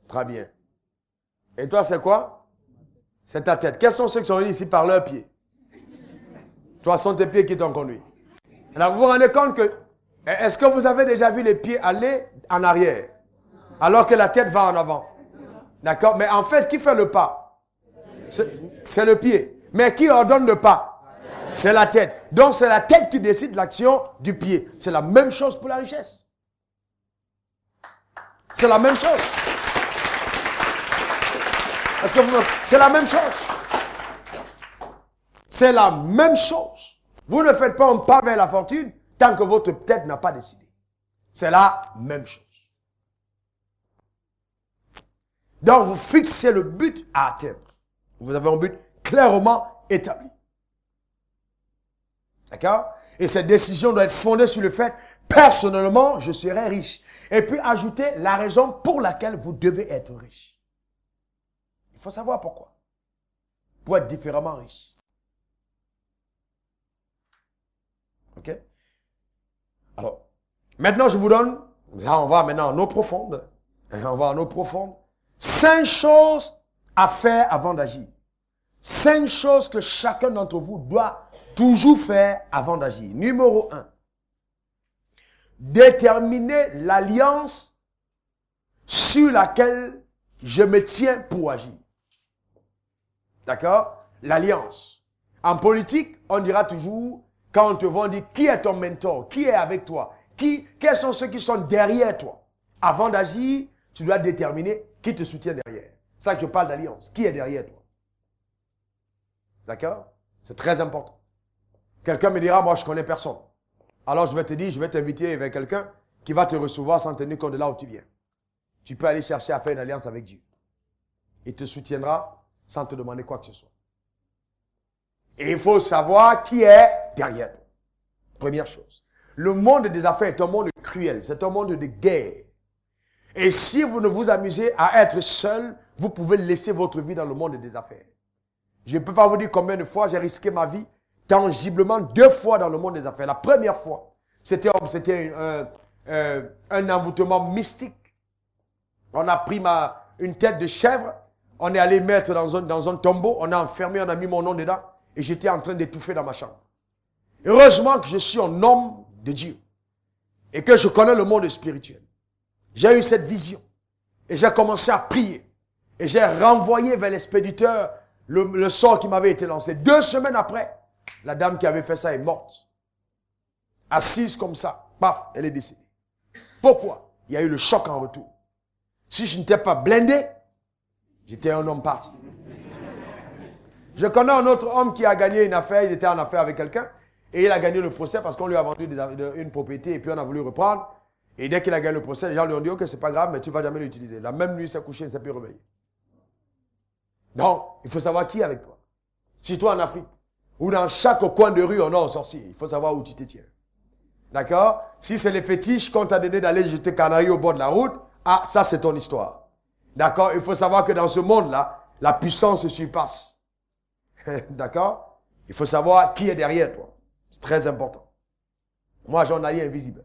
Très bien. Et toi, c'est quoi? C'est ta tête. Quels sont ceux qui sont venus ici par leurs pieds? Toi, ce sont tes pieds qui t'ont conduit. Alors, vous vous rendez compte que... Est-ce que vous avez déjà vu les pieds aller en arrière? Alors que la tête va en avant. D'accord? Mais en fait, qui fait le pas? C'est le pied. Mais qui ordonne le pas? C'est la tête. Donc, c'est la tête qui décide l'action du pied. C'est la même chose pour la richesse. C'est la même chose. Est-ce que c'est la même chose. C'est la même chose. Vous ne faites pas un pas vers la fortune tant que votre tête n'a pas décidé. C'est la même chose. Donc, vous fixez le but à atteindre. Vous avez un but clairement établi. D'accord? Et cette décision doit être fondée sur le fait, personnellement, je serai riche. Et puis, ajouter la raison pour laquelle vous devez être riche. Il faut savoir pourquoi. Pour être différemment riche. Ok? Alors, maintenant, je vous donne, là, on va maintenant en eau profonde. On va en eau profonde. 5 choses à faire avant d'agir. 5 choses que chacun d'entre vous doit toujours faire avant d'agir. Numéro 1. Déterminer l'alliance sur laquelle je me tiens pour agir. D'accord? L'alliance. En politique, on dira toujours, quand on te voit, on dit, qui est ton mentor? Qui est avec toi? Quels sont ceux qui sont derrière toi? Avant d'agir, tu dois déterminer qui te soutient derrière. C'est ça que je parle d'alliance. Qui est derrière toi? D'accord? C'est très important. Quelqu'un me dira, moi je connais personne. Alors je vais te dire, je vais t'inviter vers quelqu'un qui va te recevoir sans tenir compte de là où tu viens. Tu peux aller chercher à faire une alliance avec Dieu. Il te soutiendra sans te demander quoi que ce soit. Et il faut savoir qui est derrière toi. Première chose. Le monde des affaires est un monde cruel. C'est un monde de guerre. Et si vous ne vous amusez à être seul, vous pouvez laisser votre vie dans le monde des affaires. Je ne peux pas vous dire combien de fois j'ai risqué ma vie tangiblement 2 fois dans le monde des affaires. La première fois, c'était un envoûtement mystique. On a pris une tête de chèvre, on est allé mettre dans un tombeau, on a enfermé, on a mis mon nom dedans et j'étais en train d'étouffer dans ma chambre. Heureusement que je suis un homme de Dieu et que je connais le monde spirituel. J'ai eu cette vision et j'ai commencé à prier et j'ai renvoyé vers l'expéditeur le sort qui m'avait été lancé. 2 semaines après, la dame qui avait fait ça est morte. Assise comme ça, paf, elle est décédée. Pourquoi? Il y a eu le choc en retour. Si je n'étais pas blindé, j'étais un homme parti. Je connais un autre homme qui a gagné une affaire, il était en affaire avec quelqu'un, et il a gagné le procès parce qu'on lui a vendu une propriété et puis on a voulu reprendre. Et dès qu'il a gagné le procès, les gens lui ont dit, ok, c'est pas grave, mais tu ne vas jamais l'utiliser. La même nuit, il s'est couché, il ne s'est plus réveillé. Donc, il faut savoir qui est avec toi. Si toi en Afrique, ou dans chaque coin de rue, on a un sorcier. Il faut savoir où tu te tiens. D'accord? Si c'est les fétiches qu'on t'a donné d'aller jeter canaries au bord de la route, ah, ça c'est ton histoire. D'accord? Il faut savoir que dans ce monde-là, la puissance se surpasse. D'accord? Il faut savoir qui est derrière toi. C'est très important. Moi, j'ai un allié invisible.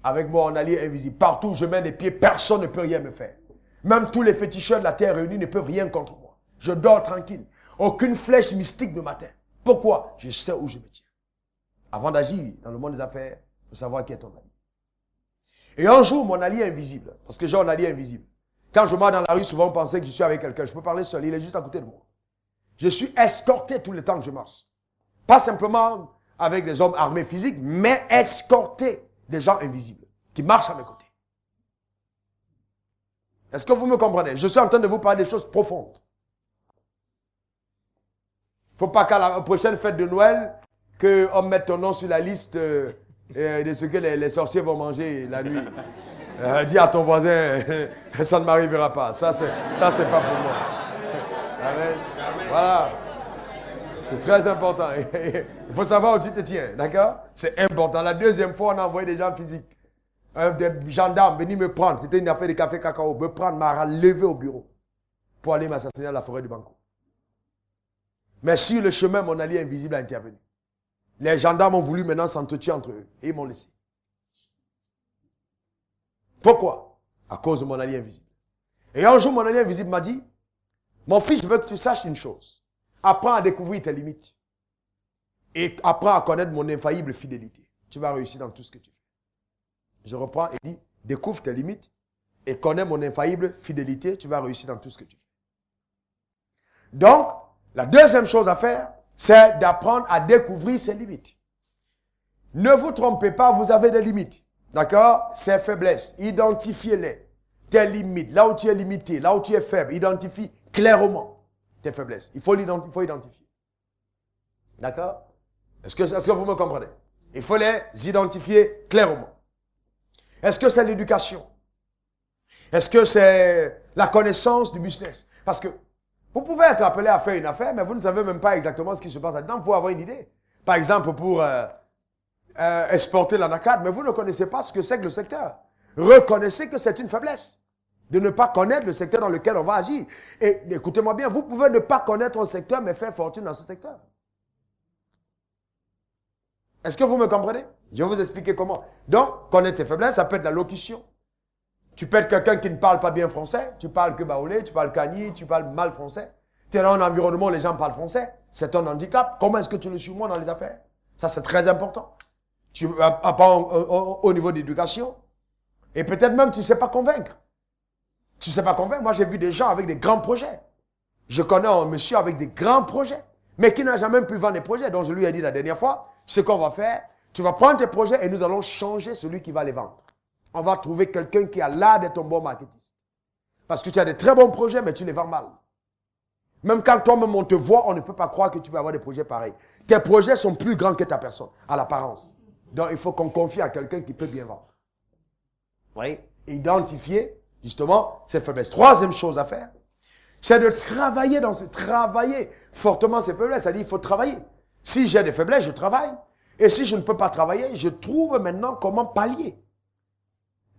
Avec moi, un allié invisible. Partout où je mets les pieds, personne ne peut rien me faire. Même tous les féticheurs de la terre réunis ne peuvent rien contre moi. Je dors tranquille. Aucune flèche mystique ne m'atteint. Pourquoi? Je sais où je me tiens. Avant d'agir dans le monde des affaires, il faut savoir qui est ton allié. Et un jour, mon allié invisible, parce que j'ai un allié invisible. Quand je marche dans la rue, souvent on pensait que je suis avec quelqu'un. Je peux parler seul, il est juste à côté de moi. Je suis escorté tout le temps que je marche. Pas simplement avec des hommes armés physiques, mais escorté des gens invisibles qui marchent à mes côtés. Est-ce que vous me comprenez? Je suis en train de vous parler des choses profondes. Il ne faut pas qu'à la prochaine fête de Noël, qu'on mette ton nom sur la liste de ce que les sorciers vont manger la nuit. Dis à ton voisin, ça ne m'arrivera pas. Ça, c'est pas pour moi. Amen. Voilà. C'est très important. Il faut savoir où tu te tiens, d'accord? C'est important. La deuxième fois, on a envoyé des gens physiques. Des gendarmes venus me prendre. C'était une affaire de café cacao. Me prendre, m'a levé au bureau pour aller m'assassiner à la forêt du Banco. Mais sur le chemin, mon allié invisible a intervenu. Les gendarmes ont voulu maintenant s'entretuer entre eux et ils m'ont laissé. Pourquoi? À cause de mon allié invisible. Et un jour, mon allié invisible m'a dit, mon fils, je veux que tu saches une chose. Apprends à découvrir tes limites. Et apprends à connaître mon infaillible fidélité. Tu vas réussir dans tout ce que tu fais. Je reprends et dis, découvre tes limites et connais mon infaillible fidélité. Tu vas réussir dans tout ce que tu fais. Donc, la deuxième chose à faire, c'est d'apprendre à découvrir ses limites. Ne vous trompez pas, vous avez des limites. D'accord? Ces faiblesses, identifiez-les. Tes limites, là où tu es limité, là où tu es faible, identifie clairement tes faiblesses. Il faut identifier. D'accord? Est-ce que vous me comprenez? Il faut les identifier clairement. Est-ce que c'est l'éducation? Est-ce que c'est la connaissance du business? Parce que vous pouvez être appelé à faire une affaire, mais vous ne savez même pas exactement ce qui se passe là-dedans. Vous pouvez avoir une idée. Par exemple, pour exporter l'anacate, mais vous ne connaissez pas ce que c'est que le secteur. Reconnaissez que c'est une faiblesse de ne pas connaître le secteur dans lequel on va agir. Et écoutez-moi bien, vous pouvez ne pas connaître un secteur, mais faire fortune dans ce secteur. Est-ce que vous me comprenez? Je vais vous expliquer comment. Donc, connaître ses faiblesses, ça peut être la locution. Tu peux être quelqu'un qui ne parle pas bien français, tu parles que baoulé, tu parles kani, tu parles mal français. Tu es dans un environnement où les gens parlent français, c'est un handicap. Comment est-ce que tu le suis moins dans les affaires? Ça, c'est très important. Tu apprends au niveau d'éducation. Et peut-être même tu ne sais pas convaincre. Tu ne sais pas convaincre. Moi, j'ai vu des gens avec des grands projets. Je connais un monsieur avec des grands projets, mais qui n'a jamais pu vendre des projets. Donc, je lui ai dit la dernière fois, ce qu'on va faire, tu vas prendre tes projets et nous allons changer celui qui va les vendre. On va trouver quelqu'un qui a l'art d'être un bon marketiste. Parce que tu as des très bons projets, mais tu les vends mal. Même quand toi-même on te voit, on ne peut pas croire que tu peux avoir des projets pareils. Tes projets sont plus grands que ta personne, à l'apparence. Donc, il faut qu'on confie à quelqu'un qui peut bien vendre. Vous voyez? Identifier, justement, ses faiblesses. Troisième chose à faire, c'est de travailler fortement ses faiblesses. C'est-à-dire, il faut travailler. Si j'ai des faiblesses, je travaille. Et si je ne peux pas travailler, je trouve maintenant comment pallier.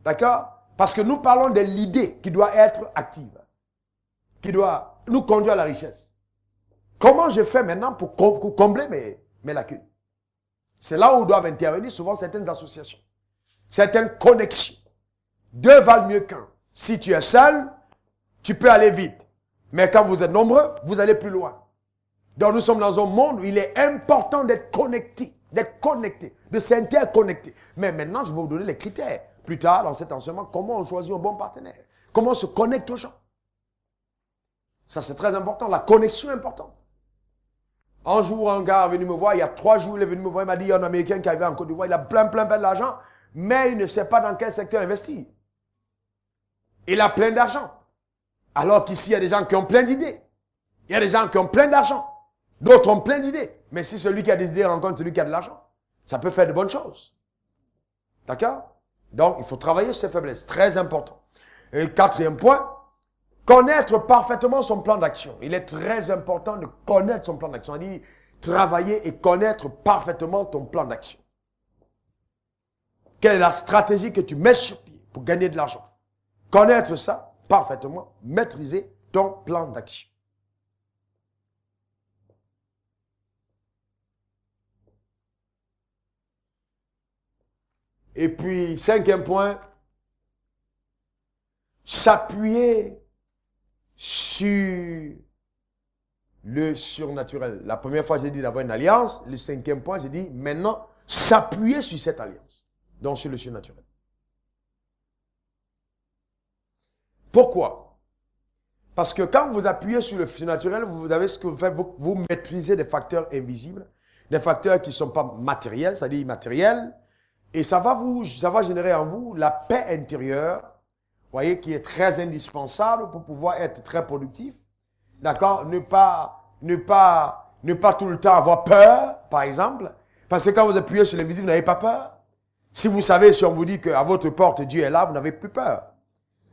D'accord? Parce que nous parlons de l'idée qui doit être active. Qui doit nous conduire à la richesse. Comment je fais maintenant pour combler mes lacunes? C'est là où doivent intervenir souvent certaines associations. Certaines connexions. Deux valent mieux qu'un. Si tu es seul, tu peux aller vite. Mais quand vous êtes nombreux, vous allez plus loin. Donc nous sommes dans un monde où il est important d'être connecté, de s'interconnecter. Mais maintenant, je vais vous donner les critères. Plus tard, dans cet enseignement, comment on choisit un bon partenaire. Comment on se connecte aux gens. Ça, c'est très important. La connexion est importante. Un jour, un gars est venu me voir, il y a 3 jours, il est venu me voir, il m'a dit, il y a un Américain qui arrive en Côte d'Ivoire, il a plein d'argent, mais il ne sait pas dans quel secteur investir. Il a plein d'argent. Alors qu'ici, il y a des gens qui ont plein d'idées. Il y a des gens qui ont plein d'argent. D'autres ont plein d'idées. Mais si celui qui a des idées rencontre celui qui a de l'argent, ça peut faire de bonnes choses. D'accord? Donc, il faut travailler sur ses faiblesses. Très important. Et 4e point, connaître parfaitement son plan d'action. Il est très important de connaître son plan d'action. C'est-à-dire, travailler et connaître parfaitement ton plan d'action. Quelle est la stratégie que tu mets sur pied pour gagner de l'argent? Connaître ça parfaitement, maîtriser ton plan d'action. Et puis, 5e point, s'appuyer sur le surnaturel. La première fois, j'ai dit d'avoir une alliance. Le 5e point, j'ai dit maintenant, s'appuyer sur cette alliance. Donc, sur le surnaturel. Pourquoi? Parce que quand vous appuyez sur le surnaturel, vous avez ce que vous faites, vous maîtrisez des facteurs invisibles, des facteurs qui ne sont pas matériels, c'est-à-dire immatériels, et ça va générer en vous la paix intérieure, voyez, qui est très indispensable pour pouvoir être très productif. D'accord? Ne pas tout le temps avoir peur, par exemple, parce que quand vous appuyez sur l'invisible, vous n'avez pas peur. Si vous savez, si on vous dit qu'à votre porte, Dieu est là, vous n'avez plus peur.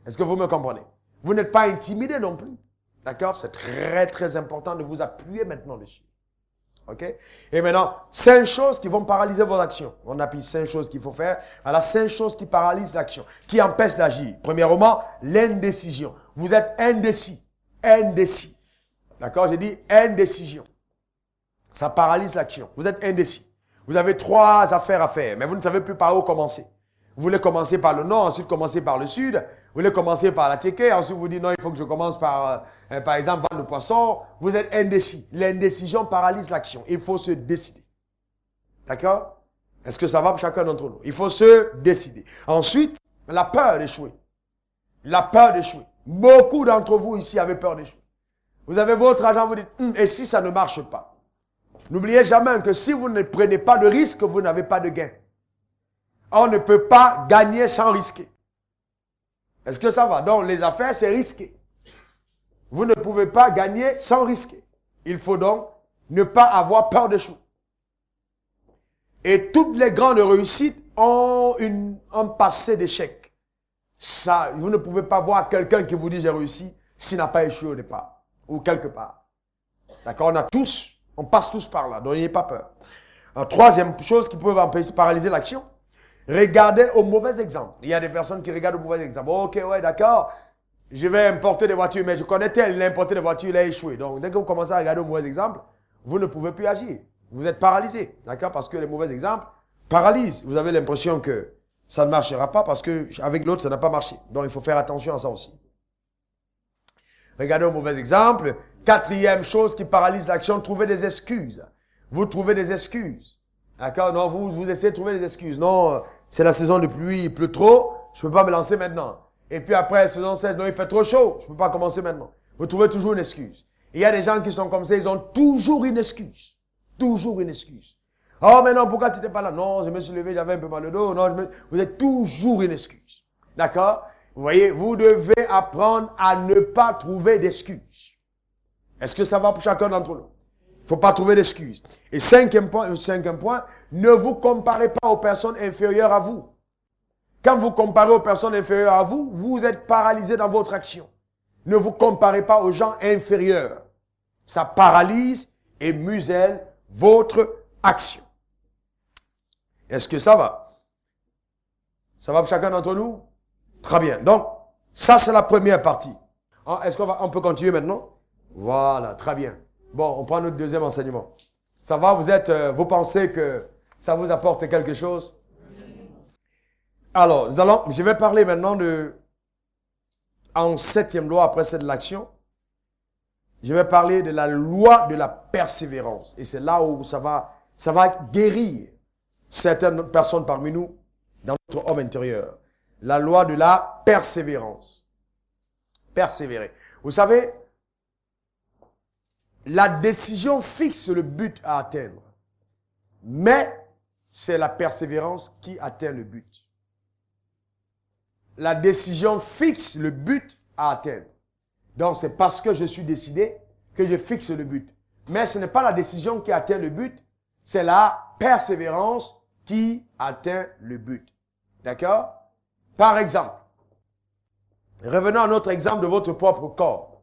Est-ce que vous me comprenez? Vous n'êtes pas intimidé non plus. D'accord? C'est très, très important de vous appuyer maintenant dessus. OK? Et maintenant, 5 choses qui vont paralyser vos actions. On a pris 5 choses qu'il faut faire. Alors, 5 choses qui paralysent l'action, qui empêchent d'agir. Premièrement, l'indécision. Vous êtes indécis. Indécis. D'accord? J'ai dit indécision. Ça paralyse l'action. Vous êtes indécis. Vous avez 3 affaires à faire, mais vous ne savez plus par où commencer. Vous voulez commencer par le nord, ensuite commencer par le sud. Vous voulez commencer par la Tchéquée, ensuite vous dites non, il faut que je commence par exemple, vendre le poisson. Vous êtes indécis. L'indécision paralyse l'action. Il faut se décider. D'accord? Est-ce que ça va pour chacun d'entre nous? Il faut se décider. Ensuite, la peur d'échouer. La peur d'échouer. Beaucoup d'entre vous ici avaient peur d'échouer. Vous avez votre argent, vous dites, et si ça ne marche pas? N'oubliez jamais que si vous ne prenez pas de risque, vous n'avez pas de gain. On ne peut pas gagner sans risquer. Est-ce que ça va? Donc, les affaires, c'est risqué. Vous ne pouvez pas gagner sans risquer. Il faut donc ne pas avoir peur d'échouer. Et toutes les grandes réussites ont un passé d'échec. Ça, vous ne pouvez pas voir quelqu'un qui vous dit j'ai réussi s'il n'a pas échoué au départ. Ou quelque part. D'accord? On passe tous par là. Donc, n'ayez pas peur. La troisième chose qui peut paralyser l'action. Regardez au mauvais exemple. Il y a des personnes qui regardent au mauvais exemple. Ok, ouais, d'accord. Je vais importer des voitures, mais je connais tel, il a importé des voitures, il a échoué. Donc, dès que vous commencez à regarder au mauvais exemple, vous ne pouvez plus agir. Vous êtes paralysé. D'accord? Parce que les mauvais exemples paralysent. Vous avez l'impression que ça ne marchera pas parce que avec l'autre, ça n'a pas marché. Donc, il faut faire attention à ça aussi. Regardez au mauvais exemple. Quatrième chose qui paralyse l'action, trouver des excuses. Vous trouvez des excuses. D'accord? Non, vous essayez de trouver des excuses. Non, c'est la saison de pluie, il pleut trop, je ne peux pas me lancer maintenant. Et puis après, saison 16, non, il fait trop chaud, je ne peux pas commencer maintenant. Vous trouvez toujours une excuse. Et il y a des gens qui sont comme ça, ils ont toujours une excuse. Toujours une excuse. Oh, mais non, pourquoi tu n'étais pas là? Non, je me suis levé, j'avais un peu mal au dos. Non, vous êtes toujours une excuse. D'accord? Vous voyez, vous devez apprendre à ne pas trouver d'excuses. Est-ce que ça va pour chacun d'entre nous? Il ne faut pas trouver d'excuses. Et cinquième point, ne vous comparez pas aux personnes inférieures à vous. Quand vous comparez aux personnes inférieures à vous, vous êtes paralysé dans votre action. Ne vous comparez pas aux gens inférieurs. Ça paralyse et muselle votre action. Est-ce que ça va? Ça va pour chacun d'entre nous? Très bien. Donc, ça c'est la première partie. Est-ce qu'on peut continuer maintenant? Voilà, très bien. Bon, on prend notre deuxième enseignement. Ça va, vous pensez que ça vous apporte quelque chose? Alors, je vais parler maintenant en 7e loi, après c'est de l'action. Je vais parler de la loi de la persévérance. Et c'est là où ça va guérir certaines personnes parmi nous dans notre homme intérieur. La loi de la persévérance. Persévérer. Vous savez, la décision fixe le but à atteindre. Mais c'est la persévérance qui atteint le but. La décision fixe le but à atteindre. Donc, c'est parce que je suis décidé que je fixe le but. Mais ce n'est pas la décision qui atteint le but, c'est la persévérance qui atteint le but. D'accord? Par exemple, revenons à notre exemple de votre propre corps.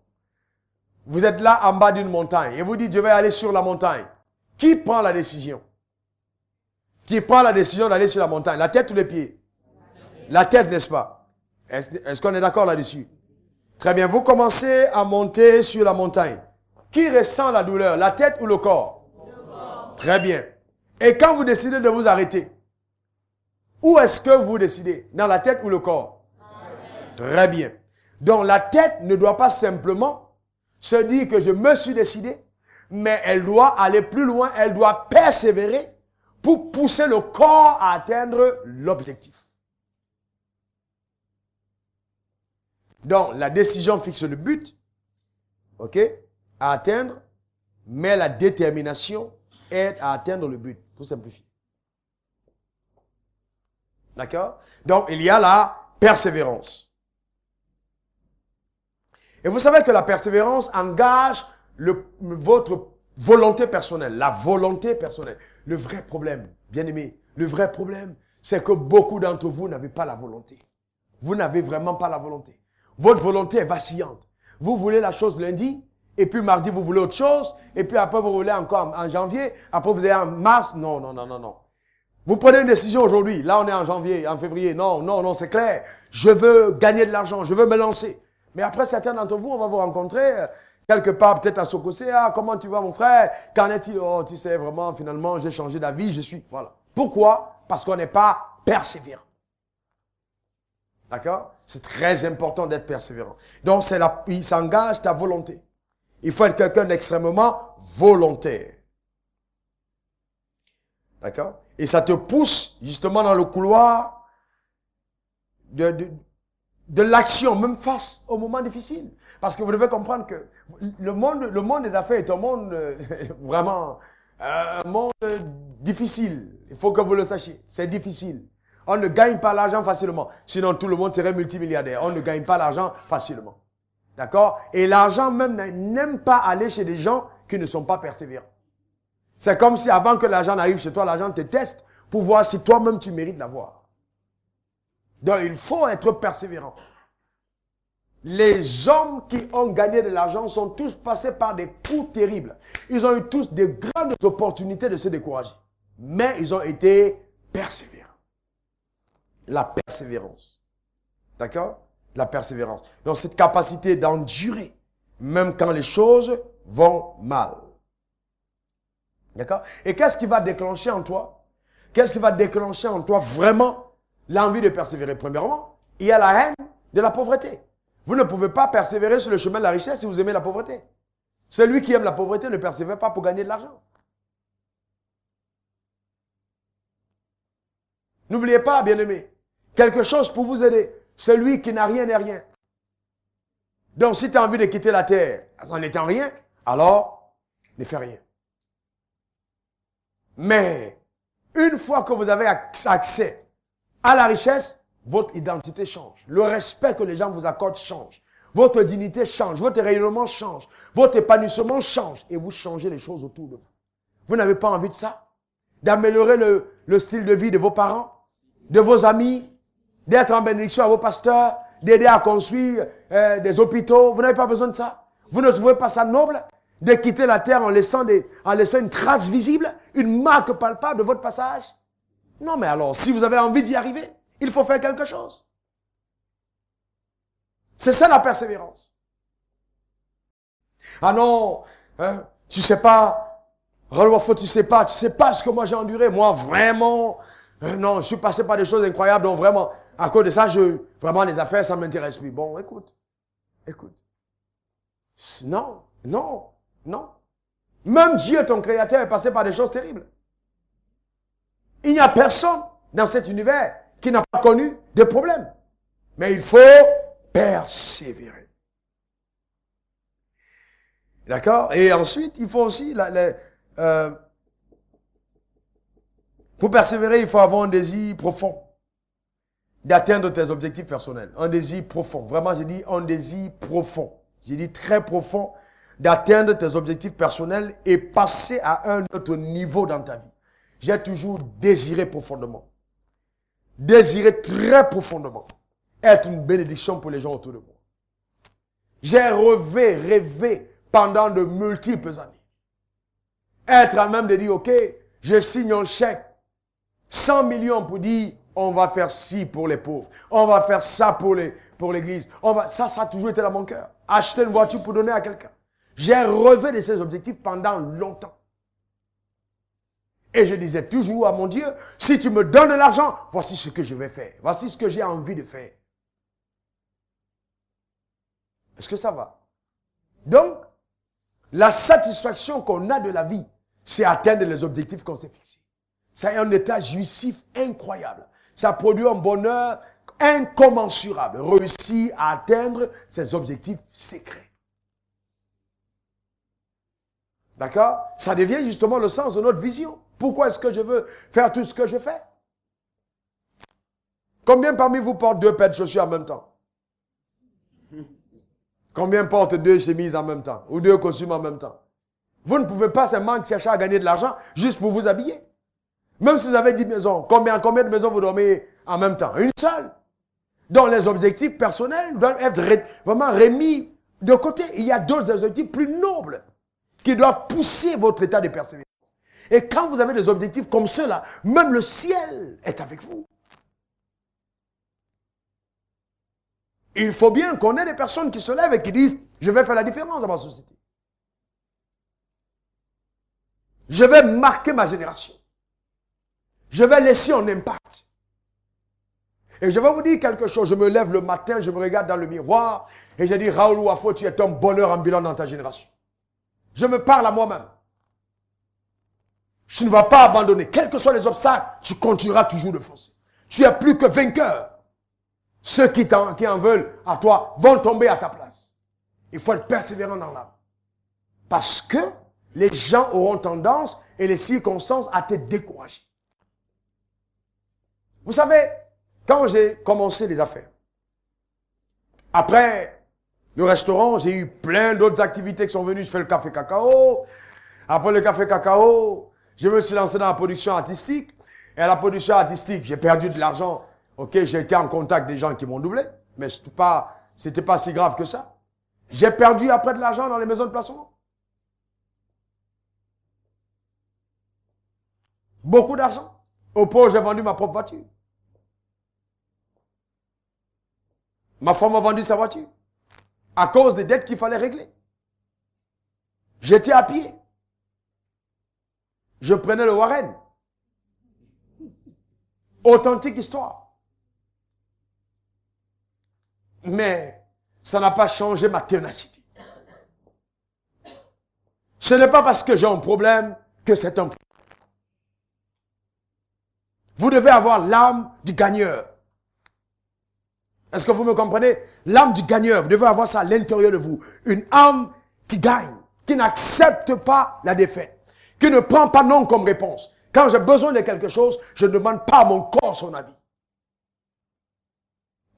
Vous êtes là en bas d'une montagne et vous dites, je vais aller sur la montagne. Qui prend la décision? Qui prend la décision d'aller sur la montagne? La tête ou les pieds? La tête, n'est-ce pas? Est-ce qu'on est d'accord là-dessus? Très bien, vous commencez à monter sur la montagne. Qui ressent la douleur? La tête ou le corps? Le corps. Très bien. Et quand vous décidez de vous arrêter, où est-ce que vous décidez? Dans la tête ou le corps? Très bien. Donc la tête ne doit pas simplement se dire que je me suis décidé, mais elle doit aller plus loin, elle doit persévérer pour pousser le corps à atteindre l'objectif. Donc, la décision fixe le but, ok, à atteindre, mais la détermination aide à atteindre le but, pour simplifier. D'accord? Donc, il y a la persévérance. Et vous savez que la persévérance engage votre volonté personnelle, la volonté personnelle. Le vrai problème, bien aimé, le vrai problème, c'est que beaucoup d'entre vous n'avez pas la volonté. Vous n'avez vraiment pas la volonté. Votre volonté est vacillante. Vous voulez la chose lundi Et puis mardi, vous voulez autre chose. Et puis après, vous voulez encore en janvier. Après, vous allez en mars. Non, non, non, non, non. Vous prenez une décision aujourd'hui. Là, on est en janvier, en février. Non, non, non, c'est clair. Je veux gagner de l'argent. Je veux me lancer. Mais après, certains d'entre vous, on va vous rencontrer quelque part, peut-être à Sokosé. Ah, comment tu vas, mon frère? Qu'en est-il? Oh, tu sais, vraiment, finalement, j'ai changé d'avis. Je suis. Voilà. Pourquoi? Parce qu'on n'est pas persévérant. D'accord? C'est très important d'être persévérant. Donc, il s'engage ta volonté. Il faut être quelqu'un d'extrêmement volontaire. D'accord? Et ça te pousse justement dans le couloir de l'action, même face aux moments difficiles. Parce que vous devez comprendre que le monde des affaires est un monde vraiment un monde difficile. Il faut que vous le sachiez. C'est difficile. On ne gagne pas l'argent facilement. Sinon, tout le monde serait multimilliardaire. On ne gagne pas l'argent facilement. D'accord? Et l'argent même n'aime pas aller chez des gens qui ne sont pas persévérants. C'est comme si avant que l'argent arrive chez toi, l'argent te teste pour voir si toi-même tu mérites l'avoir. Donc, il faut être persévérant. Les hommes qui ont gagné de l'argent sont tous passés par des coups terribles. Ils ont eu tous de grandes opportunités de se décourager. Mais ils ont été persévérants. La persévérance. D'accord? La persévérance. Donc, cette capacité d'endurer, même quand les choses vont mal. D'accord? Et qu'est-ce qui va déclencher en toi? Qu'est-ce qui va déclencher en toi vraiment l'envie de persévérer? Premièrement, il y a la haine de la pauvreté. Vous ne pouvez pas persévérer sur le chemin de la richesse si vous aimez la pauvreté. Celui qui aime la pauvreté ne persévère pas pour gagner de l'argent. N'oubliez pas, bien-aimé, quelque chose pour vous aider. Celui qui n'a rien n'est rien. Donc, si tu as envie de quitter la terre en n'étant rien, alors ne fais rien. Mais, une fois que vous avez accès à la richesse, votre identité change. Le respect que les gens vous accordent change. Votre dignité change. Votre rayonnement change. Votre épanouissement change. Et vous changez les choses autour de vous. Vous n'avez pas envie de ça? D'améliorer le style de vie de vos parents, de vos amis, d'être en bénédiction à vos pasteurs, d'aider à construire des hôpitaux. Vous n'avez pas besoin de ça? Vous ne trouvez pas ça noble de quitter la terre en laissant une trace visible, une marque palpable de votre passage? Non, mais alors, si vous avez envie d'y arriver, il faut faire quelque chose. C'est ça la persévérance. Ah non, tu sais pas, Rolofo, tu sais pas ce que moi j'ai enduré. Moi, vraiment, non, je suis passé par des choses incroyables, donc vraiment, à cause de ça, vraiment, les affaires, ça m'intéresse plus. Bon, écoute. Non. Même Dieu, ton créateur, est passé par des choses terribles. Il n'y a personne dans cet univers qui n'a pas connu de problèmes. Mais il faut persévérer. D'accord? Et ensuite, il faut aussi, pour persévérer, il faut avoir un désir profond d'atteindre tes objectifs personnels. Un désir profond. Vraiment, j'ai dit un désir profond. J'ai dit très profond d'atteindre tes objectifs personnels et passer à un autre niveau dans ta vie. J'ai toujours désiré profondément. Désiré très profondément. Être une bénédiction pour les gens autour de moi. J'ai rêvé pendant de multiples années. Être à même de dire, ok, je signe un chèque, 100 millions pour dire, on va faire ci pour les pauvres. On va faire ça pour l'église. Ça a toujours été dans mon cœur. Acheter une voiture pour donner à quelqu'un. J'ai rêvé de ces objectifs pendant longtemps. Et je disais toujours à mon Dieu, si tu me donnes de l'argent, voici ce que je vais faire. Voici ce que j'ai envie de faire. Est-ce que ça va? Donc, la satisfaction qu'on a de la vie, c'est atteindre les objectifs qu'on s'est fixés. C'est un état jouissif incroyable. Ça produit un bonheur incommensurable. Réussir à atteindre ses objectifs secrets. D'accord? Ça devient justement le sens de notre vision. Pourquoi est-ce que je veux faire tout ce que je fais? Combien parmi vous portent 2 paires de chaussures en même temps? Combien portent 2 chemises en même temps? Ou 2 costumes en même temps? Vous ne pouvez pas seulement chercher à gagner de l'argent juste pour vous habiller. Même si vous avez 10 maisons, combien de maisons vous dormez en même temps? Une seule. Donc les objectifs personnels doivent être vraiment remis de côté, il y a d'autres objectifs plus nobles qui doivent pousser votre état de persévérance. Et quand vous avez des objectifs comme ceux-là, même le ciel est avec vous. Il faut bien qu'on ait des personnes qui se lèvent et qui disent « Je vais faire la différence dans ma société. Je vais marquer ma génération. Je vais laisser un impact. » Et je vais vous dire quelque chose. Je me lève le matin, je me regarde dans le miroir et je dis « Raoul Wafo, tu es un bonheur ambulant dans ta génération. » Je me parle à moi-même. Tu ne vas pas abandonner. Quels que soient les obstacles, tu continueras toujours de foncer. Tu es plus que vainqueur. Ceux qui en veulent à toi vont tomber à ta place. Il faut être persévérant dans l'âme. Parce que les gens auront tendance et les circonstances à te décourager. Vous savez, quand j'ai commencé les affaires, après le restaurant, j'ai eu plein d'autres activités qui sont venues. Je fais le café cacao. Après le café cacao, je me suis lancé dans la production artistique. Et à la production artistique, j'ai perdu de l'argent. Ok, j'ai été en contact des gens qui m'ont doublé. Mais c'était pas si grave que ça. J'ai perdu après de l'argent dans les maisons de placement. Beaucoup d'argent. Au point où j'ai vendu ma propre voiture. Ma femme a vendu sa voiture. À cause des dettes qu'il fallait régler. J'étais à pied. Je prenais le Warren. Authentique histoire. Mais ça n'a pas changé ma ténacité. Ce n'est pas parce que j'ai un problème que c'est un problème. Vous devez avoir l'âme du gagneur. Est-ce que vous me comprenez? L'âme du gagneur, vous devez avoir ça à l'intérieur de vous. Une âme qui gagne, qui n'accepte pas la défaite, qui ne prend pas non comme réponse. Quand j'ai besoin de quelque chose, je ne demande pas à mon corps son avis.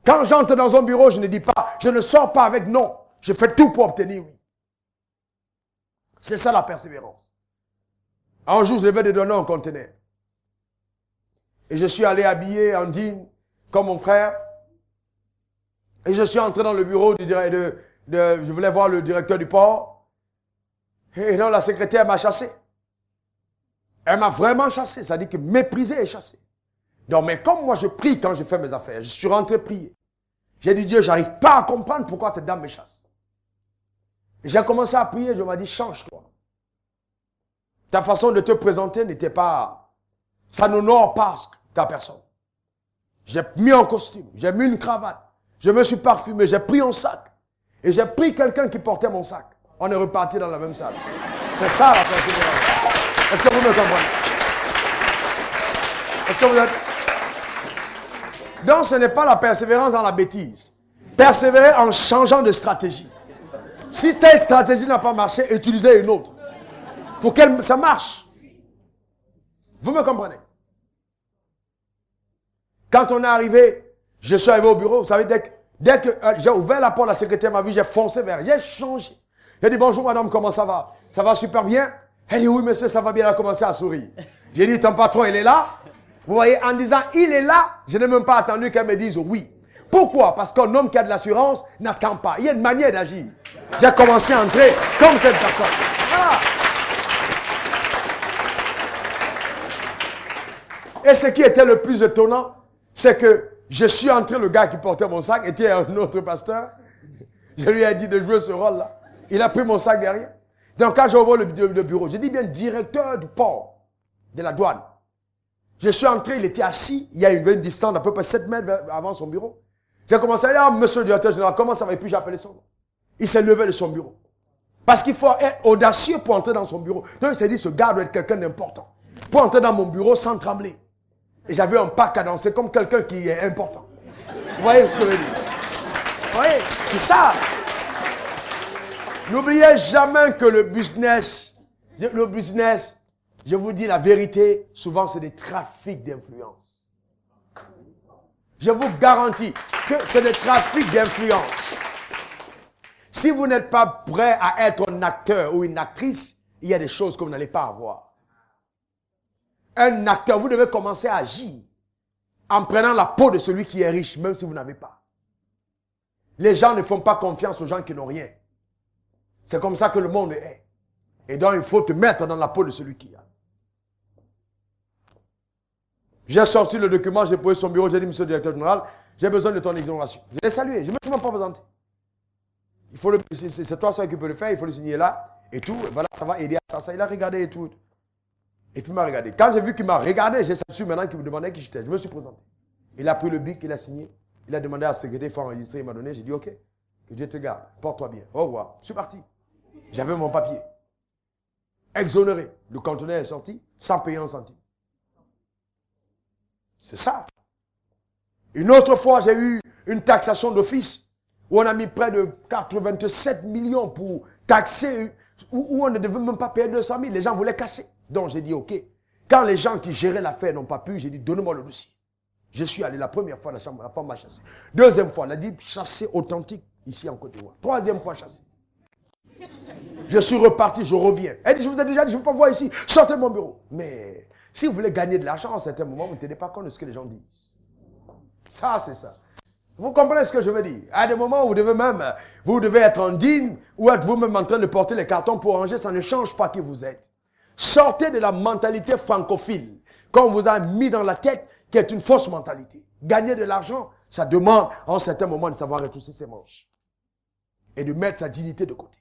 Quand j'entre dans un bureau, je ne dis pas, je ne sors pas avec non. Je fais tout pour obtenir oui. C'est ça la persévérance. Un jour, je devais donner un conteneur. Et je suis allé habiller en digne, comme mon frère. Et je suis entré dans le bureau je voulais voir le directeur du port. Et non, la secrétaire m'a chassé. Elle m'a vraiment chassé. Ça dit que mépriser et chasser. Donc, mais comme moi, je prie quand je fais mes affaires. Je suis rentré prier. J'ai dit, Dieu, j'arrive pas à comprendre pourquoi cette dame me chasse. J'ai commencé à prier. Je m'ai dit, change-toi. Ta façon de te présenter n'était pas... Ça n'honore pas ta personne. J'ai mis un costume. J'ai mis une cravate. Je me suis parfumé. J'ai pris un sac. Et j'ai pris quelqu'un qui portait mon sac. On est reparti dans la même salle. C'est ça la persévérance. Est-ce que vous me comprenez? Est-ce que vous êtes... Donc ce n'est pas la persévérance dans la bêtise. Persévérer en changeant de stratégie. Si telle stratégie n'a pas marché, utilisez une autre. Pour que ça marche. Vous me comprenez? Quand on est arrivé, je suis arrivé au bureau, vous savez, dès que j'ai ouvert la porte, la secrétaire m'a vu, j'ai foncé vers elle, j'ai changé. J'ai dit, bonjour madame, comment ça va? Ça va super bien? Elle dit, oui monsieur, ça va bien, elle a commencé à sourire. J'ai dit, ton patron, il est là? Vous voyez, en disant, il est là, je n'ai même pas attendu qu'elle me dise oui. Pourquoi? Parce qu'un homme qui a de l'assurance n'attend pas. Il y a une manière d'agir. J'ai commencé à entrer comme cette personne. Voilà. Et ce qui était le plus étonnant, c'est que je suis entré, le gars qui portait mon sac était un autre pasteur. Je lui ai dit de jouer ce rôle-là. Il a pris mon sac derrière. Donc quand j'ouvre le bureau, j'ai dit bien directeur du port, de la douane. Je suis entré, il était assis, il y a une distance d'à peu près 7 mètres avant son bureau. J'ai commencé à dire, ah, monsieur le directeur général, comment ça va? Et puis j'ai appelé son nom. Il s'est levé de son bureau. Parce qu'il faut être audacieux pour entrer dans son bureau. Donc il s'est dit, ce gars doit être quelqu'un d'important. Pour entrer dans mon bureau sans trembler. Et j'avais un pas cadencé comme quelqu'un qui est important. Vous voyez ce que je veux dire? Vous voyez? C'est ça. N'oubliez jamais que le business, je vous dis la vérité, souvent c'est des trafics d'influence. Je vous garantis que c'est des trafics d'influence. Si vous n'êtes pas prêt à être un acteur ou une actrice, il y a des choses que vous n'allez pas avoir. Un acteur, vous devez commencer à agir en prenant la peau de celui qui est riche, même si vous n'avez pas. Les gens ne font pas confiance aux gens qui n'ont rien. C'est comme ça que le monde est. Et donc, il faut te mettre dans la peau de celui qui a. J'ai sorti le document, j'ai posé son bureau, j'ai dit, monsieur le directeur général, j'ai besoin de ton exonération. Je l'ai salué, je ne me suis même pas présenté. C'est toi seul qui peux le faire, il faut le signer là, et tout. Voilà, ça va aider à ça. Il a regardé et tout. Et puis il m'a regardé. Quand j'ai vu qu'il m'a regardé, j'ai su maintenant qu'il me demandait qui j'étais. Je me suis présenté. Il a pris le bic, il a signé. Il a demandé à la secrétaire, il faut enregistrer, il m'a donné. J'ai dit, ok, que Dieu te garde, porte-toi bien. Au revoir. Je suis parti. J'avais mon papier. Exonéré. Le conteneur est sorti, sans payer un centime. C'est ça. Une autre fois, j'ai eu une taxation d'office où on a mis près de 87 millions pour taxer, où on ne devait même pas payer 200 000. Les gens voulaient casser. Donc j'ai dit, ok. Quand les gens qui géraient l'affaire n'ont pas pu, j'ai dit, donnez-moi le dossier. Je suis allé la première fois, la femme m'a chassé. Deuxième fois, elle a dit, chassé authentique, ici en Côte d'Ivoire. Troisième fois, chassé. Je suis reparti, je reviens. Elle dit, je vous ai déjà dit, je ne veux pas voir ici, sortez de mon bureau. Mais si vous voulez gagner de l'argent, à un certain moment, vous ne tenez pas compte de ce que les gens disent. Ça, c'est ça. Vous comprenez ce que je veux dire? À des moments où vous devez être indigne, ou être vous-même en train de porter les cartons pour ranger, ça ne change pas qui vous êtes. Sortez de la mentalité francophile qu'on vous a mis dans la tête, qui est une fausse mentalité. Gagner de l'argent, ça demande à un certain moment de savoir retrousser ses manches. Et de mettre sa dignité de côté.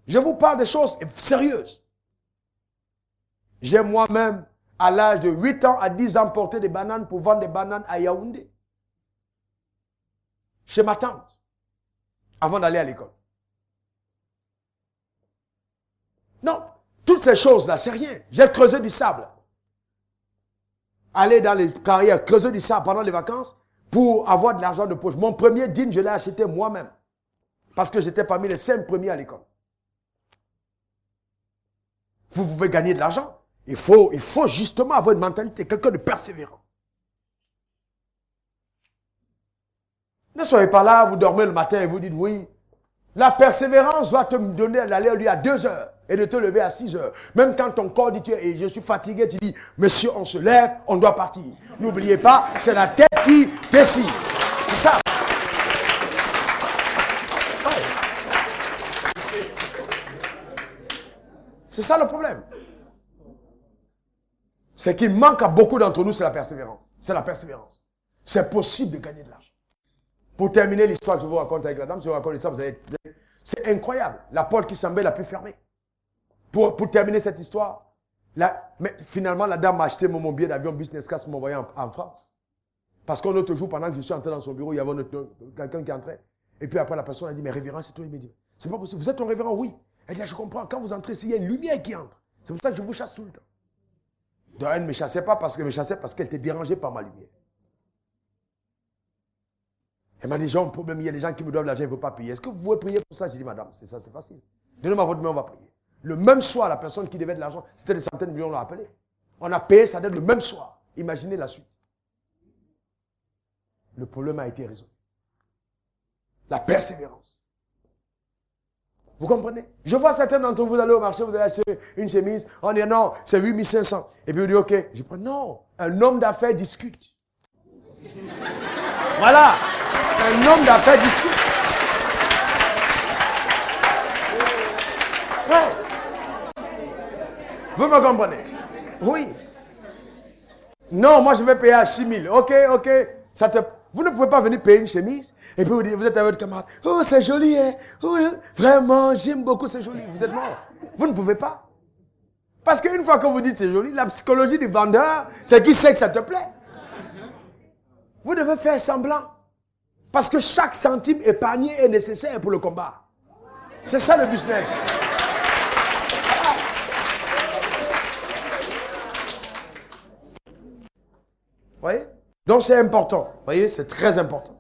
Je vous parle des choses sérieuses. J'ai moi-même, à l'âge de 8 ans à 10 ans, porté des bananes pour vendre des bananes à Yaoundé. Chez ma tante. Avant d'aller à l'école. Non, toutes ces choses-là, c'est rien. J'ai creusé du sable. Aller dans les carrières, creuser du sable pendant les vacances pour avoir de l'argent de poche. Mon premier jean, je l'ai acheté moi-même. Parce que j'étais parmi les 5 premiers à l'école. Vous pouvez gagner de l'argent. Il faut justement avoir une mentalité, quelqu'un de persévérant. Ne soyez pas là, vous dormez le matin et vous dites oui. La persévérance va te donner d'aller au lit à 2 heures et de te lever à 6 heures. Même quand ton corps dit je suis fatigué, tu dis monsieur, on se lève, on doit partir. N'oubliez pas, c'est la tête qui décide. C'est ça. Ouais. C'est ça le problème. Ce qui manque à beaucoup d'entre nous, c'est la persévérance. C'est la persévérance. C'est possible de gagner de l'argent. Pour terminer l'histoire que je vous raconte avec la dame, si je vous raconte ça, c'est incroyable. La porte qui semblait la plus fermée. Pour terminer cette histoire, mais finalement, la dame m'a acheté mon billet d'avion business class pour m'envoyer en France. Parce qu'on autre jour, pendant que je suis entré dans son bureau, il y avait quelqu'un qui entrait. Et puis après, la personne a dit, mais révérend, c'est toi. Il m'a dit, c'est pas possible. Vous êtes un révérend? Oui. Elle dit, je comprends. Quand vous entrez ici, il y a une lumière qui entre. C'est pour ça que je vous chasse tout le temps. Donc, elle ne me chassait pas parce qu'elle était dérangée par ma lumière. Elle m'a dit, j'ai un problème, il y a des gens qui me doivent l'argent, ils ne veulent pas payer. Est-ce que vous pouvez prier pour ça? J'ai dit, madame, c'est ça, c'est facile. Donnez-moi votre main, on va prier. Le même soir, la personne qui devait de l'argent, c'était des centaines de millions, on l'a appelé. On a payé sa dette le même soir. Imaginez la suite. Le problème a été résolu. La persévérance. Vous comprenez? Je vois certains d'entre vous aller au marché, vous allez acheter une chemise, on dit non, c'est 8500. Et puis vous dites, ok, je prends, non, un homme d'affaires discute. Voilà, un homme d'affaires discute. Ouais. Vous me comprenez? Oui. Non, moi je vais payer à 6 000. Ok, vous ne pouvez pas venir payer une chemise et puis vous dites, vous êtes avec votre camarade. Oh, c'est joli, hein? Oh, vraiment, j'aime beaucoup, c'est joli. Vous êtes mort. Vous ne pouvez pas. Parce qu'une fois que vous dites c'est joli, la psychologie du vendeur, c'est qui sait que ça te plaît. Vous devez faire semblant. Parce que chaque centime épargné est nécessaire pour le combat. C'est ça le business. Vous voyez? Donc c'est important. Vous voyez, c'est très important.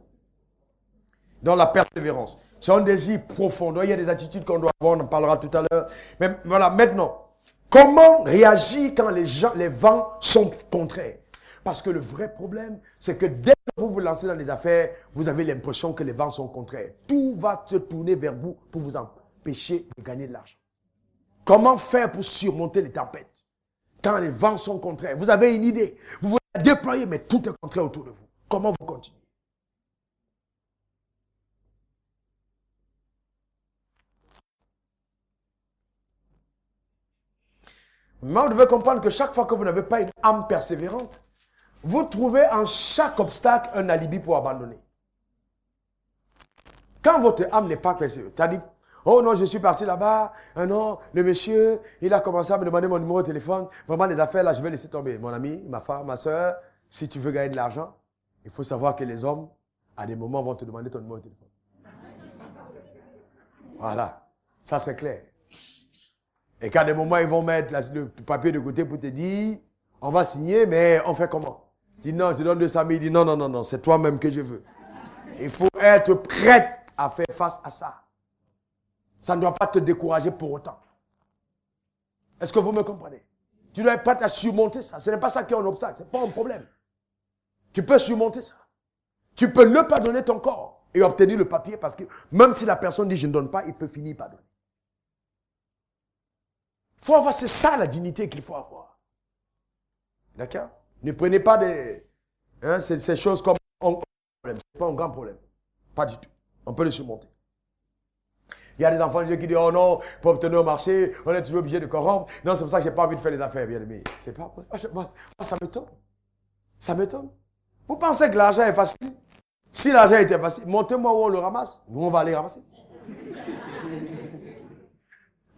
Dans la persévérance. C'est un désir profond. Donc, il y a des attitudes qu'on doit avoir, on en parlera tout à l'heure. Mais voilà, maintenant, comment réagir quand les vents sont contraires? Parce que le vrai problème, c'est que dès que vous vous lancez dans les affaires, vous avez l'impression que les vents sont contraires. Tout va se tourner vers vous pour vous empêcher de gagner de l'argent. Comment faire pour surmonter les tempêtes? Quand les vents sont contraires, vous avez une idée. Vous voulez la déployer, mais tout est contraire autour de vous. Comment vous continuez? Mais vous devez comprendre que chaque fois que vous n'avez pas une âme persévérante, vous trouvez en chaque obstacle un alibi pour abandonner. Quand votre âme n'est pas persévérante, tu as dit, oh non, je suis parti là-bas, non, le monsieur, il a commencé à me demander mon numéro de téléphone, vraiment les affaires là, je vais laisser tomber. Mon ami, ma femme, ma soeur, si tu veux gagner de l'argent, il faut savoir que les hommes, à des moments, vont te demander ton numéro de téléphone. Voilà, ça c'est clair. Et qu'à des moments, ils vont mettre le papier de côté pour te dire, on va signer, mais on fait comment? Dis non, je te donne 200 000. Il dit non, non, non, non, c'est toi-même que je veux. Il faut être prêt à faire face à ça. Ça ne doit pas te décourager pour autant. Est-ce que vous me comprenez? Tu dois être prêt à surmonter ça. Ce n'est pas ça qui est un obstacle, ce n'est pas un problème. Tu peux surmonter ça. Tu peux ne pas donner ton corps et obtenir le papier parce que même si la personne dit je ne donne pas, il peut finir par donner. Il faut avoir, c'est ça la dignité qu'il faut avoir. D'accord? Ne prenez pas ces choses comme un problème. Ce n'est pas un grand problème. Pas du tout. On peut le surmonter. Il y a des enfants de Dieu qui disent, oh non, pour obtenir un marché, on est toujours obligé de corrompre. Non, c'est pour ça que je n'ai pas envie de faire les affaires, bien aimé. C'est pas, moi, ça m'étonne. Ça m'étonne. Vous pensez que l'argent est facile? Si l'argent était facile, montrez-moi où on le ramasse. Nous, on va aller ramasser.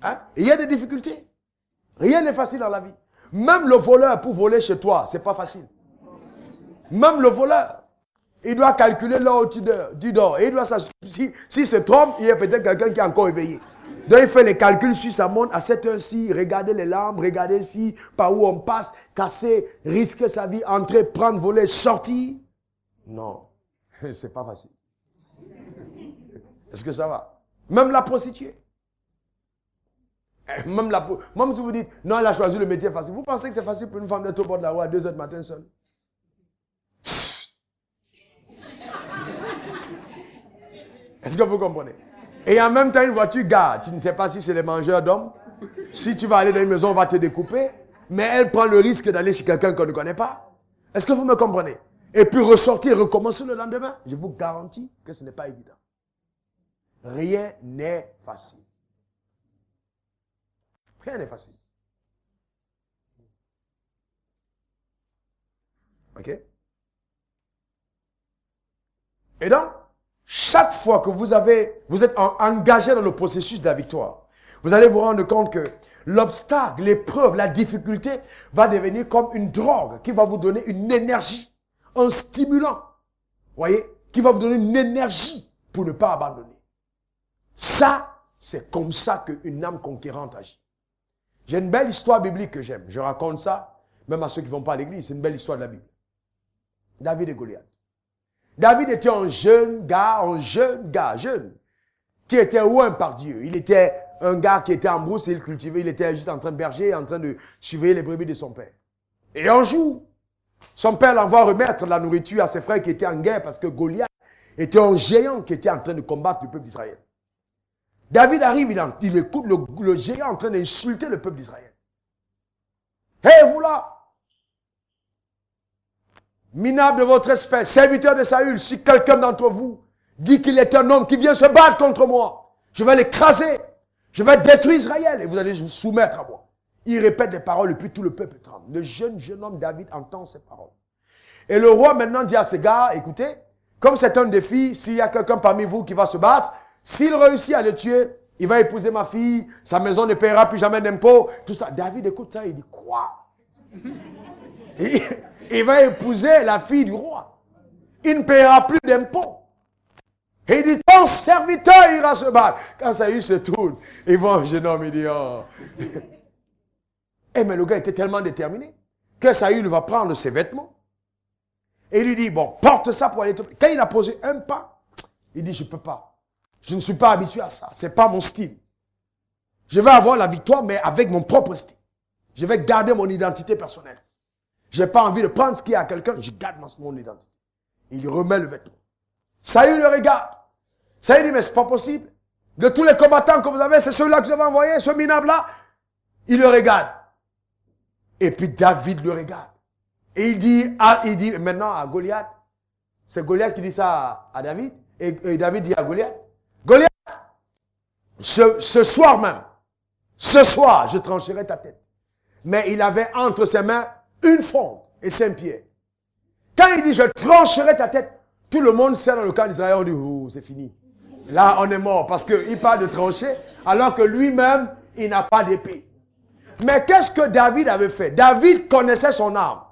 Hein? Il y a des difficultés. Rien n'est facile dans la vie. Même le voleur, pour voler chez toi, ce n'est pas facile. Même le voleur, il doit calculer là où tu dors. Et il doit si se trompe, il y a peut-être quelqu'un qui est encore éveillé. Donc il fait les calculs sur sa montre à cette heure-ci, regarder les lampes, regarder si, par où on passe, casser, risquer sa vie, entrer, prendre, voler, sortir. Non, c'est pas facile. Est-ce que ça va? Même la prostituée. Même si vous dites, non, elle a choisi le métier facile. Vous pensez que c'est facile pour une femme d'être au bord de la rue à 2 h du matin seule? Est-ce que vous comprenez? Et en même temps, une voiture garde. Tu ne sais pas si c'est les mangeurs d'hommes. Si tu vas aller dans une maison, on va te découper. Mais elle prend le risque d'aller chez quelqu'un qu'on ne connaît pas. Est-ce que vous me comprenez? Et puis ressortir et recommencer le lendemain. Je vous garantis que ce n'est pas évident. Rien n'est facile. Rien n'est facile. OK? Et donc, chaque fois que vous êtes engagé dans le processus de la victoire, vous allez vous rendre compte que l'obstacle, l'épreuve, la difficulté va devenir comme une drogue qui va vous donner une énergie, un stimulant, voyez, qui va vous donner une énergie pour ne pas abandonner. Ça, c'est comme ça qu'une âme conquérante agit. J'ai une belle histoire biblique que j'aime. Je raconte ça, même à ceux qui ne vont pas à l'église. C'est une belle histoire de la Bible. David et Goliath. David était un jeune gars, qui était oint par Dieu. Il était un gars qui était en brousse, il cultivait, il était juste en train de berger, en train de surveiller les brebis de son père. Et un jour, son père l'envoie remettre la nourriture à ses frères qui étaient en guerre parce que Goliath était un géant qui était en train de combattre le peuple d'Israël. David arrive, il écoute le géant en train d'insulter le peuple d'Israël. Hé, vous là! Minable de votre espèce, serviteur de Saül, si quelqu'un d'entre vous dit qu'il est un homme qui vient se battre contre moi, je vais l'écraser, je vais détruire Israël et vous allez vous soumettre à moi. Il répète des paroles et puis tout le peuple tremble. Le jeune homme David entend ces paroles. Et le roi maintenant dit à ses gars, écoutez, comme c'est un défi, s'il y a quelqu'un parmi vous qui va se battre, s'il réussit à le tuer, il va épouser ma fille, sa maison ne paiera plus jamais d'impôts, tout ça. David écoute ça et il dit, quoi? Il va épouser la fille du roi. Il ne paiera plus d'impôts. Et il dit, ton serviteur ira se battre. Quand Saül se tourne, il voit un jeune homme, il dit, oh. Mais le gars était tellement déterminé que Saül va prendre ses vêtements. Et il lui dit, bon, porte ça pour aller te... Quand il a posé un pas, il dit, je ne peux pas. Je ne suis pas habitué à ça. Ce n'est pas mon style. Je vais avoir la victoire, mais avec mon propre style. Je vais garder mon identité personnelle. Je n'ai pas envie de prendre ce qu'il y a à quelqu'un, je garde mon identité. Il remet le vêtement. Saül le regarde. Saül dit, mais c'est pas possible. De tous les combattants que vous avez, c'est celui-là que vous avez envoyé, ce minable-là. Il le regarde. Et puis David le regarde. Et il dit maintenant à Goliath, c'est Goliath qui dit ça à David, et David dit à Goliath, Goliath, ce soir même, ce soir, je trancherai ta tête. Mais il avait entre ses mains une fronde et Saint-Pierre. Quand il dit, je trancherai ta tête, tout le monde sait dans le camp d'Israël, on dit, oh, c'est fini. Là, on est mort parce qu'il parle de trancher, alors que lui-même, il n'a pas d'épée. Mais qu'est-ce que David avait fait? David connaissait son arme.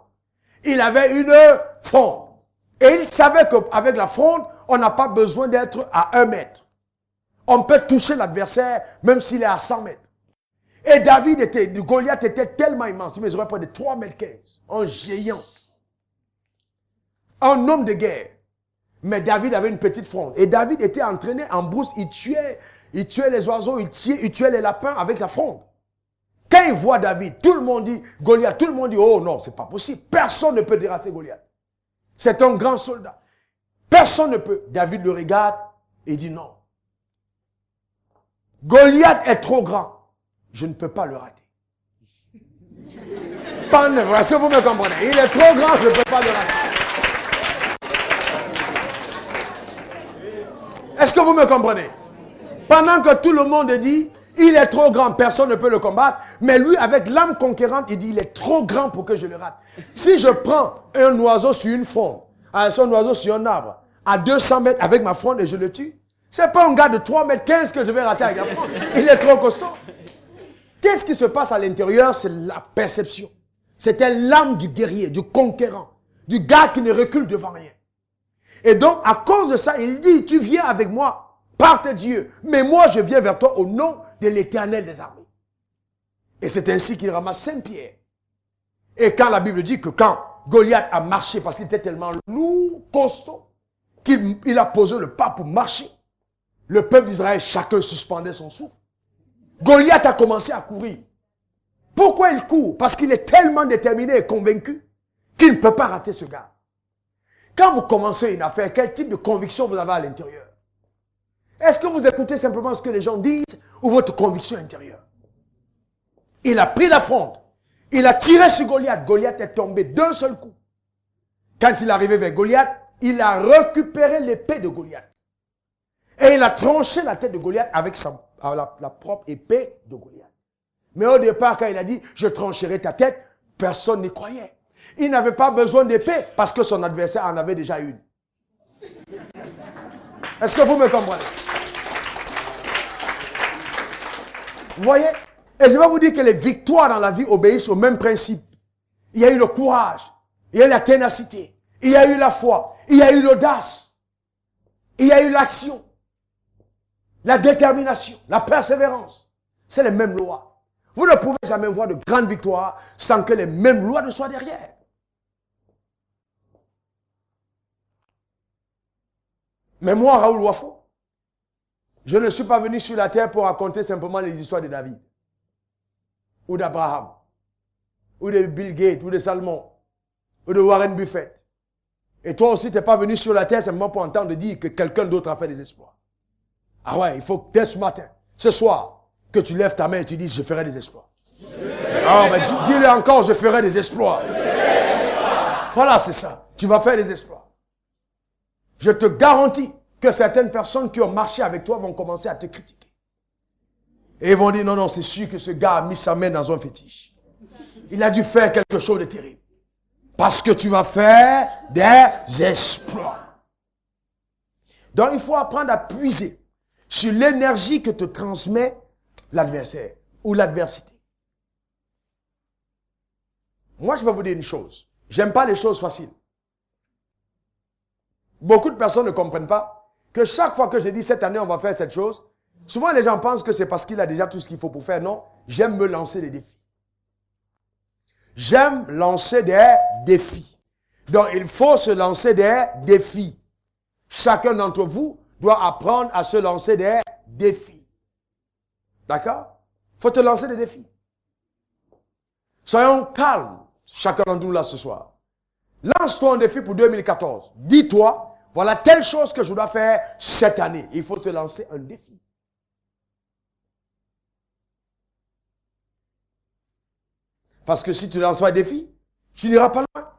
Il avait une fronde. Et il savait qu'avec la fronde, on n'a pas besoin d'être à 1 mètre. On peut toucher l'adversaire, même s'il est à 100 mètres. Et Goliath était tellement immense, il mesurait près de 3 mètres 15. Un géant. Un homme de guerre. Mais David avait une petite fronde. Et David était entraîné en brousse. Il tuait les oiseaux, il tuait les lapins avec la fronde. Quand il voit David, tout le monde dit Goliath, tout le monde dit, oh non, c'est pas possible. Personne ne peut terrasser Goliath. C'est un grand soldat. Personne ne peut. David le regarde et dit non. Goliath est trop grand. Je ne peux pas le rater. Est-ce que vous me comprenez? Il est trop grand, je ne peux pas le rater. Est-ce que vous me comprenez? Pendant que tout le monde dit, il est trop grand, personne ne peut le combattre. Mais lui, avec l'âme conquérante, il dit, il est trop grand pour que je le rate. Si je prends un oiseau sur une fronde, un oiseau sur un arbre, à 200 mètres avec ma fronde et je le tue, c'est pas un gars de 3 mètres 15 que je vais rater avec la fronde. Il est trop costaud. Qu'est-ce qui se passe à l'intérieur? C'est la perception. C'était l'âme du guerrier, du conquérant, du gars qui ne recule devant rien. Et donc, à cause de ça, il dit, tu viens avec moi par tes dieux, mais moi je viens vers toi au nom de l'Éternel des armées. Et c'est ainsi qu'il ramasse Saint-Pierre. Et quand la Bible dit que quand Goliath a marché, parce qu'il était tellement lourd, costaud, qu'il a posé le pas pour marcher, le peuple d'Israël, chacun suspendait son souffle. Goliath a commencé à courir. Pourquoi il court? Parce qu'il est tellement déterminé et convaincu qu'il ne peut pas rater ce gars. Quand vous commencez une affaire, quel type de conviction vous avez à l'intérieur? Est-ce que vous écoutez simplement ce que les gens disent ou votre conviction intérieure? Il a pris la fronde. Il a tiré sur Goliath. Goliath est tombé d'un seul coup. Quand il est arrivé vers Goliath, il a récupéré l'épée de Goliath. Et il a tranché la tête de Goliath avec la propre épée de Goliath. Mais au départ, quand il a dit, je trancherai ta tête, personne n'y croyait. Il n'avait pas besoin d'épée parce que son adversaire en avait déjà une. Est-ce que vous me comprenez? Vous voyez? Et je vais vous dire que les victoires dans la vie obéissent au même principe. Il y a eu le courage, il y a eu la ténacité, il y a eu la foi, il y a eu l'audace, il y a eu l'action, la détermination, la persévérance. C'est les mêmes lois. Vous ne pouvez jamais voir de grandes victoires sans que les mêmes lois ne soient derrière. Mais moi, Raoul Wafo, je ne suis pas venu sur la terre pour raconter simplement les histoires de David, ou d'Abraham, ou de Bill Gates, ou de Salomon, ou de Warren Buffett. Et toi aussi, tu n'es pas venu sur la terre simplement pour entendre dire que quelqu'un d'autre a fait des exploits. Ah ouais, il faut que dès ce matin, ce soir, que tu lèves ta main et tu dises, je ferai des exploits. Ah, mais dis-le encore, je ferai des exploits. Voilà, c'est ça. Tu vas faire des exploits. Je te garantis que certaines personnes qui ont marché avec toi vont commencer à te critiquer. Et ils vont dire, non, non, c'est sûr que ce gars a mis sa main dans un fétiche. Il a dû faire quelque chose de terrible. Parce que tu vas faire des exploits. Donc, il faut apprendre à puiser sur l'énergie que te transmet l'adversaire ou l'adversité. Moi, je vais vous dire une chose. J'aime pas les choses faciles. Beaucoup de personnes ne comprennent pas que chaque fois que je dis cette année on va faire cette chose, souvent les gens pensent que c'est parce qu'il a déjà tout ce qu'il faut pour faire. Non, j'aime me lancer des défis. J'aime lancer des défis. Donc il faut se lancer des défis. Chacun d'entre vous doit apprendre à se lancer des défis. D'accord? Il faut te lancer des défis. Soyons calmes, chacun d'entre nous là ce soir. Lance-toi un défi pour 2014. Dis-toi, voilà telle chose que je dois faire cette année. Il faut te lancer un défi. Parce que si tu ne lances pas un défi, tu n'iras pas loin.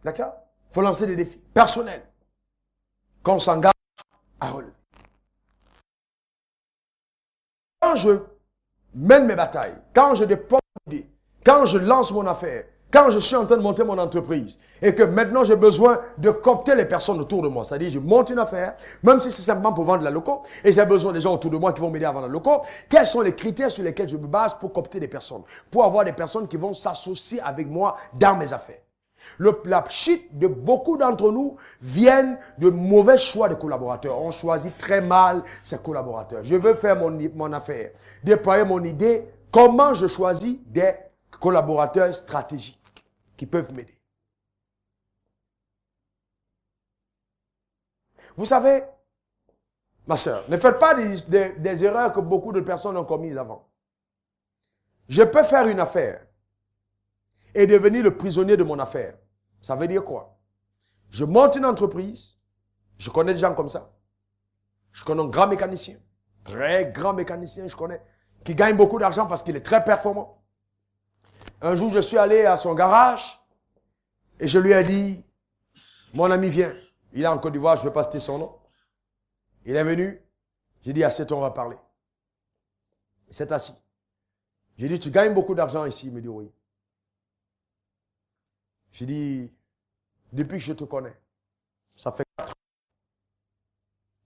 D'accord? Il faut lancer des défis personnels qu'on s'engage à relever. Quand je mène mes batailles, quand je dépose mon idée, quand je lance mon affaire, quand je suis en train de monter mon entreprise et que maintenant j'ai besoin de coopter les personnes autour de moi, c'est-à-dire je monte une affaire, même si c'est simplement pour vendre la loco, et j'ai besoin des gens autour de moi qui vont m'aider à vendre la loco, quels sont les critères sur lesquels je me base pour coopter des personnes, pour avoir des personnes qui vont s'associer avec moi dans mes affaires. La chute de beaucoup d'entre nous viennent de mauvais choix de collaborateurs. On choisit très mal ses collaborateurs. Je veux faire mon affaire, déployer mon idée. Comment je choisis des collaborateurs stratégiques qui peuvent m'aider? Vous savez, ma soeur, ne faites pas des erreurs que beaucoup de personnes ont commises avant. Je peux faire une affaire et devenir le prisonnier de mon affaire. Ça veut dire quoi? Je monte une entreprise, je connais des gens comme ça. Je connais un grand mécanicien, très grand mécanicien, je connais, qui gagne beaucoup d'argent parce qu'il est très performant. Un jour, je suis allé à son garage et je lui ai dit, mon ami vient. Il est en Côte d'Ivoire, je ne vais pas citer son nom. Il est venu, j'ai dit, assieds-toi, on va parler. Il s'est assis. J'ai dit, tu gagnes beaucoup d'argent ici? Il me dit, oui. J'ai dit, depuis que je te connais, ça fait 4 ans,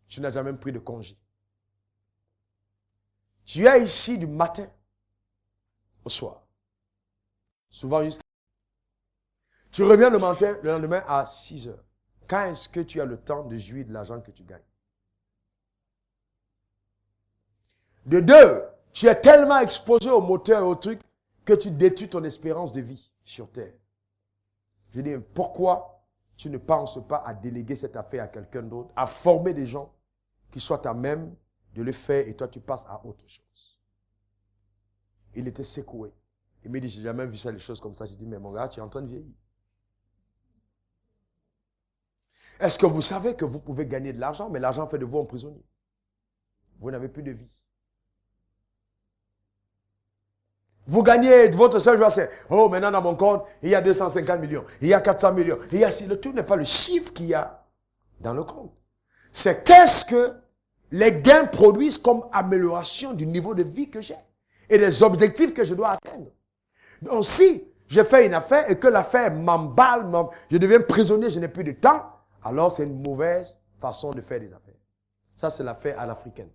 tu n'as jamais pris de congé. Tu es ici du matin au soir. Souvent jusqu'à... Tu reviens le matin, le lendemain à 6 heures. Quand est-ce que tu as le temps de jouir de l'argent que tu gagnes? De deux, tu es tellement exposé au moteur et au truc que tu détruis ton espérance de vie sur terre. Je dis, pourquoi tu ne penses pas à déléguer cette affaire à quelqu'un d'autre, à former des gens qui soient à même de le faire et toi tu passes à autre chose? Il était secoué. Il me dit, j'ai jamais vu ça, les choses comme ça. J'ai dit, mais mon gars, tu es en train de vieillir. Est-ce que vous savez que vous pouvez gagner de l'argent, mais l'argent fait de vous un prisonnier? Vous n'avez plus de vie. Vous gagnez votre seul joie, c'est, oh, maintenant dans mon compte, il y a 250 millions, il y a 400 millions. Il y a, le tout n'est pas le chiffre qu'il y a dans le compte. C'est qu'est-ce que les gains produisent comme amélioration du niveau de vie que j'ai et des objectifs que je dois atteindre. Donc si je fais une affaire et que l'affaire m'emballe, je deviens prisonnier, je n'ai plus de temps, alors c'est une mauvaise façon de faire des affaires. Ça, c'est l'affaire à l'africaine.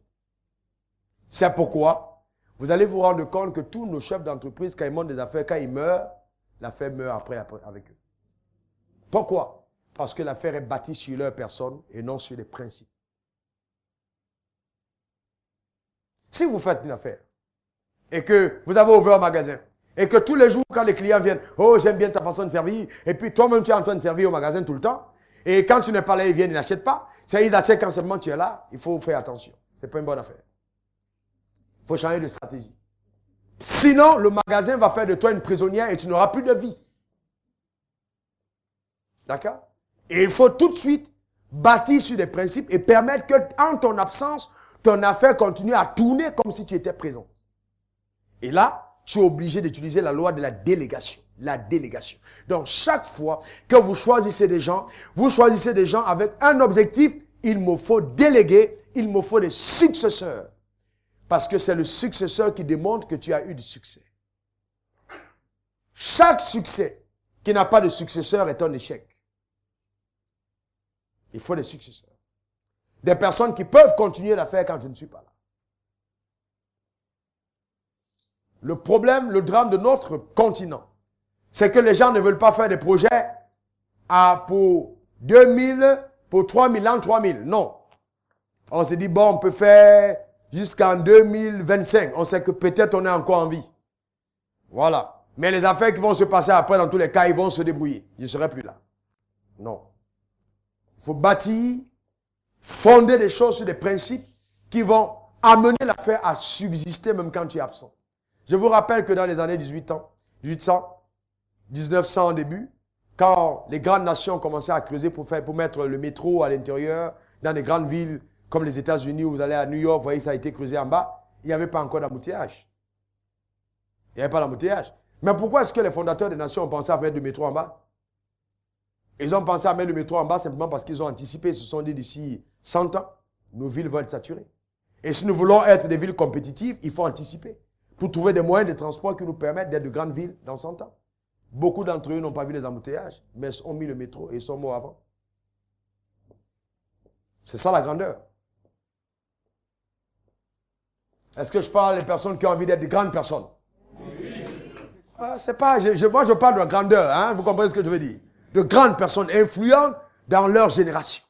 C'est pourquoi vous allez vous rendre compte que tous nos chefs d'entreprise, quand ils montent des affaires, quand ils meurent, l'affaire meurt après avec eux. Pourquoi? Parce que l'affaire est bâtie sur leur personne et non sur les principes. Si vous faites une affaire et que vous avez ouvert un magasin et que tous les jours, quand les clients viennent, oh, j'aime bien ta façon de servir, et puis toi-même, tu es en train de servir au magasin tout le temps, et quand tu n'es pas là, ils viennent, ils n'achètent pas. C'est ils achètent quand seulement tu es là, il faut faire attention. Ce n'est pas une bonne affaire. Il faut changer de stratégie. Sinon, le magasin va faire de toi une prisonnière et tu n'auras plus de vie. D'accord? Et il faut tout de suite bâtir sur des principes et permettre que, en ton absence, ton affaire continue à tourner comme si tu étais présente. Et là, tu es obligé d'utiliser la loi de la délégation. La délégation. Donc, chaque fois que vous choisissez des gens avec un objectif, il me faut déléguer, il me faut des successeurs. Parce que c'est le successeur qui démontre que tu as eu du succès. Chaque succès qui n'a pas de successeur est un échec. Il faut des successeurs. Des personnes qui peuvent continuer l'affaire quand je ne suis pas là. Le problème, le drame de notre continent, c'est que les gens ne veulent pas faire des projets pour 2000, pour 3000 ans, 3000. Non. On se dit, bon, on peut faire jusqu'en 2025. On sait que peut-être on est encore en vie. Voilà. Mais les affaires qui vont se passer après, dans tous les cas, ils vont se débrouiller. Je ne serai plus là. Non. Il faut bâtir, fonder des choses sur des principes qui vont amener l'affaire à subsister même quand tu es absent. Je vous rappelle que dans les années 1800, 1900 au début, quand les grandes nations commençaient à creuser pour mettre le métro à l'intérieur, dans des grandes villes comme les États-Unis, où vous allez à New York, vous voyez, ça a été creusé en bas, il n'y avait pas encore d'embouteillage. Il n'y avait pas d'embouteillage. Mais pourquoi est-ce que les fondateurs des nations ont pensé à mettre le métro en bas? Ils ont pensé à mettre le métro en bas simplement parce qu'ils ont anticipé, ils se sont dit d'ici 100 ans, nos villes vont être saturées. Et si nous voulons être des villes compétitives, il faut anticiper. pour trouver des moyens de transport qui nous permettent d'être de grandes villes dans 100 ans. Beaucoup d'entre eux n'ont pas vu les embouteillages, mais ont mis le métro et sont morts avant. C'est ça la grandeur. Est-ce que je parle des personnes qui ont envie d'être de grandes personnes? Oui. C'est pas, moi je parle de la grandeur, hein, vous comprenez ce que je veux dire? De grandes personnes influentes dans leur génération,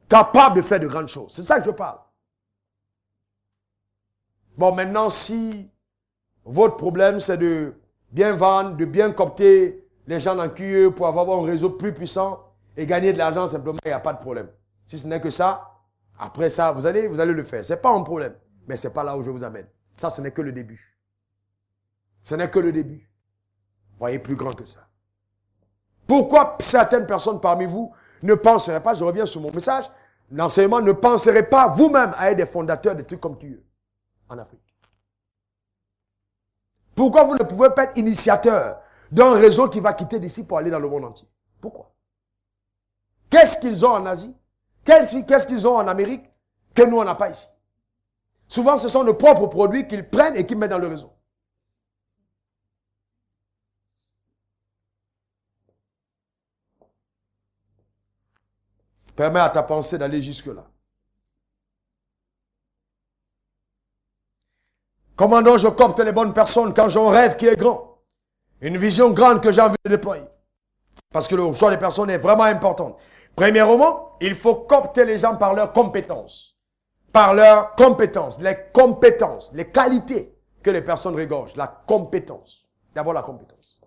capables de faire de grandes choses. C'est ça que je parle. Bon, maintenant, si votre problème c'est de bien vendre, de bien coopter les gens dans QE pour avoir un réseau plus puissant et gagner de l'argent simplement, il n'y a pas de problème. Si ce n'est que ça, après ça, vous allez le faire. Ce n'est pas un problème. Mais ce n'est pas là où je vous amène. Ça, ce n'est que le début. Ce n'est que le début. Voyez plus grand que ça. Pourquoi certaines personnes parmi vous ne penseraient pas, je reviens sur mon message, l'enseignement ne penserait pas vous-même à être des fondateurs de trucs comme QE en Afrique? Pourquoi vous ne pouvez pas être initiateur d'un réseau qui va quitter d'ici pour aller dans le monde entier? Pourquoi? Qu'est-ce qu'ils ont en Asie? Qu'est-ce qu'ils ont en Amérique que nous, on n'a pas ici? Souvent, ce sont nos propres produits qu'ils prennent et qu'ils mettent dans le réseau. Permets à ta pensée d'aller jusque-là. Comment donc je copte les bonnes personnes quand j'ai un rêve qui est grand? Une vision grande que j'ai envie de déployer. Parce que le choix des personnes est vraiment important. Premièrement, il faut copter les gens par leurs compétences. Par leurs compétences, les qualités que les personnes regorgent. La compétence. D'abord la compétence.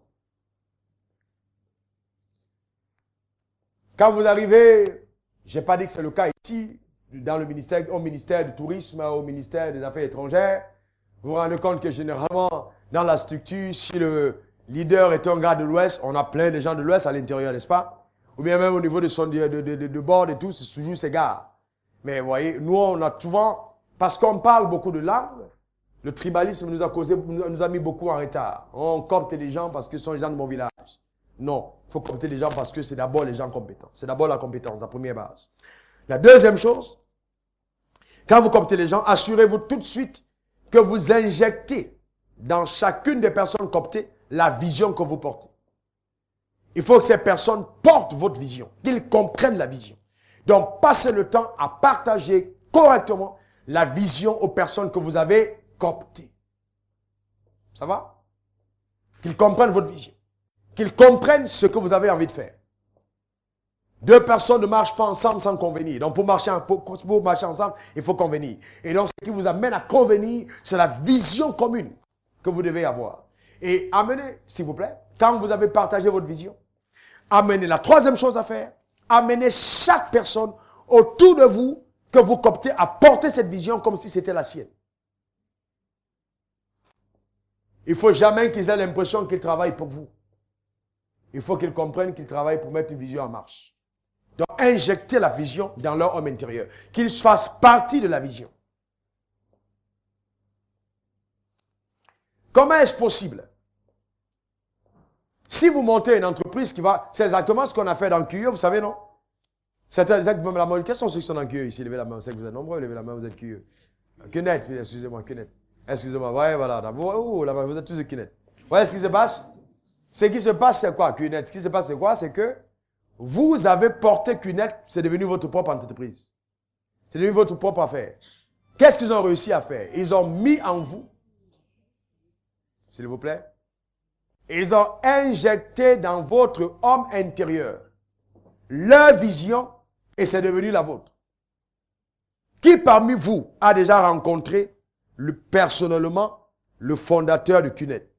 Quand vous arrivez, je n'ai pas dit que c'est le cas ici, dans le ministère, au ministère du Tourisme, au ministère des Affaires étrangères, vous vous rendez compte que généralement, dans la structure, si le leader est un gars de l'Ouest, on a plein de gens de l'Ouest à l'intérieur, n'est-ce pas? Ou bien même au niveau de bord et tout, c'est toujours ces gars. Mais vous voyez, nous, on a souvent, parce qu'on parle beaucoup de langue, le tribalisme nous a mis beaucoup en retard. On copte les gens parce que ce sont les gens de mon village. Non, il faut copter les gens parce que c'est d'abord les gens compétents. C'est d'abord la compétence, la première base. La deuxième chose, quand vous coptez les gens, assurez-vous tout de suite que vous injectez dans chacune des personnes coptées la vision que vous portez. Il faut que ces personnes portent votre vision, qu'ils comprennent la vision. Donc, passez le temps à partager correctement la vision aux personnes que vous avez coptées. Ça va? Qu'ils comprennent votre vision. Qu'ils comprennent ce que vous avez envie de faire. Deux personnes ne marchent pas ensemble sans convenir. Donc, pour marcher ensemble, il faut convenir. Et donc, ce qui vous amène à convenir, c'est la vision commune que vous devez avoir. Et amenez, s'il vous plaît, quand vous avez partagé votre vision, amenez la troisième chose à faire, amenez chaque personne autour de vous que vous coptez à porter cette vision comme si c'était la sienne. Il ne faut jamais qu'ils aient l'impression qu'ils travaillent pour vous. Il faut qu'ils comprennent qu'ils travaillent pour mettre une vision en marche. Donc, injecter la vision dans leur homme intérieur. Qu'ils fassent partie de la vision. Comment est-ce possible? Si vous montez une entreprise qui va... C'est exactement ce qu'on a fait dans QE, vous savez, non? C'est exactement la moyenne. Quels sont ceux qui sont dans QE ici? Levez la main, c'est que vous êtes nombreux, levez la main, vous êtes QE. QNET, excusez-moi, QNET. Excusez-moi, ouais, voilà. Oh, là-bas, vous êtes tous de QNET. Voyez ce qui se passe? Ce qui se passe, c'est quoi, QNET? Ce qui se passe, c'est quoi? C'est que vous avez porté QNET, c'est devenu votre propre entreprise. C'est devenu votre propre affaire. Qu'est-ce qu'ils ont réussi à faire? Ils ont mis en vous, s'il vous plaît, ils ont injecté dans votre homme intérieur leur vision et c'est devenu la vôtre. Qui parmi vous a déjà rencontré personnellement le fondateur de QNET?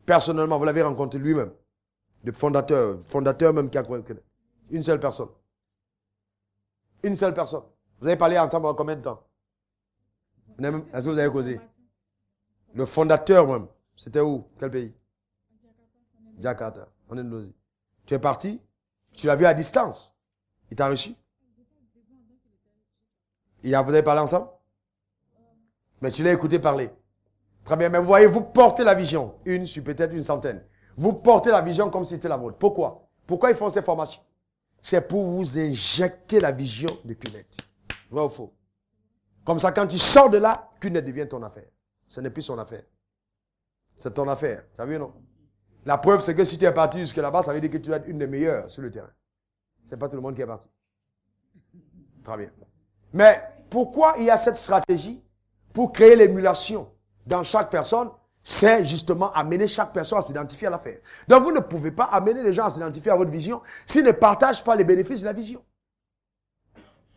Personnellement, vous l'avez rencontré lui-même. Le fondateur même qui a créé QNET. Une seule personne. Une seule personne. Vous avez parlé ensemble en combien de temps? Est-ce que vous avez causé? Le fondateur même. C'était où? Quel pays? Jakarta, en Indonésie. Tu es parti, tu l'as vu à distance. Il t'a reçu. Vous avez parlé ensemble? Mais tu l'as écouté parler. Très bien, mais vous voyez, vous portez la vision. Une sur peut-être une centaine. Vous portez la vision comme si c'était la vôtre. Pourquoi? Pourquoi ils font ces formations? C'est pour vous injecter la vision de QNET. Vrai ou faux? Comme ça, quand tu sors de là, QNET devient ton affaire. Ce n'est plus son affaire. c'est ton affaire. Tu as vu, non? La preuve, c'est que si tu es parti jusque là-bas, ça veut dire que tu dois être une des meilleures sur le terrain. C'est pas tout le monde qui est parti. Très bien. Mais pourquoi il y a cette stratégie pour créer l'émulation dans chaque personne? C'est justement amener chaque personne à s'identifier à l'affaire. Donc vous ne pouvez pas amener les gens à s'identifier à votre vision s'ils ne partagent pas les bénéfices de la vision.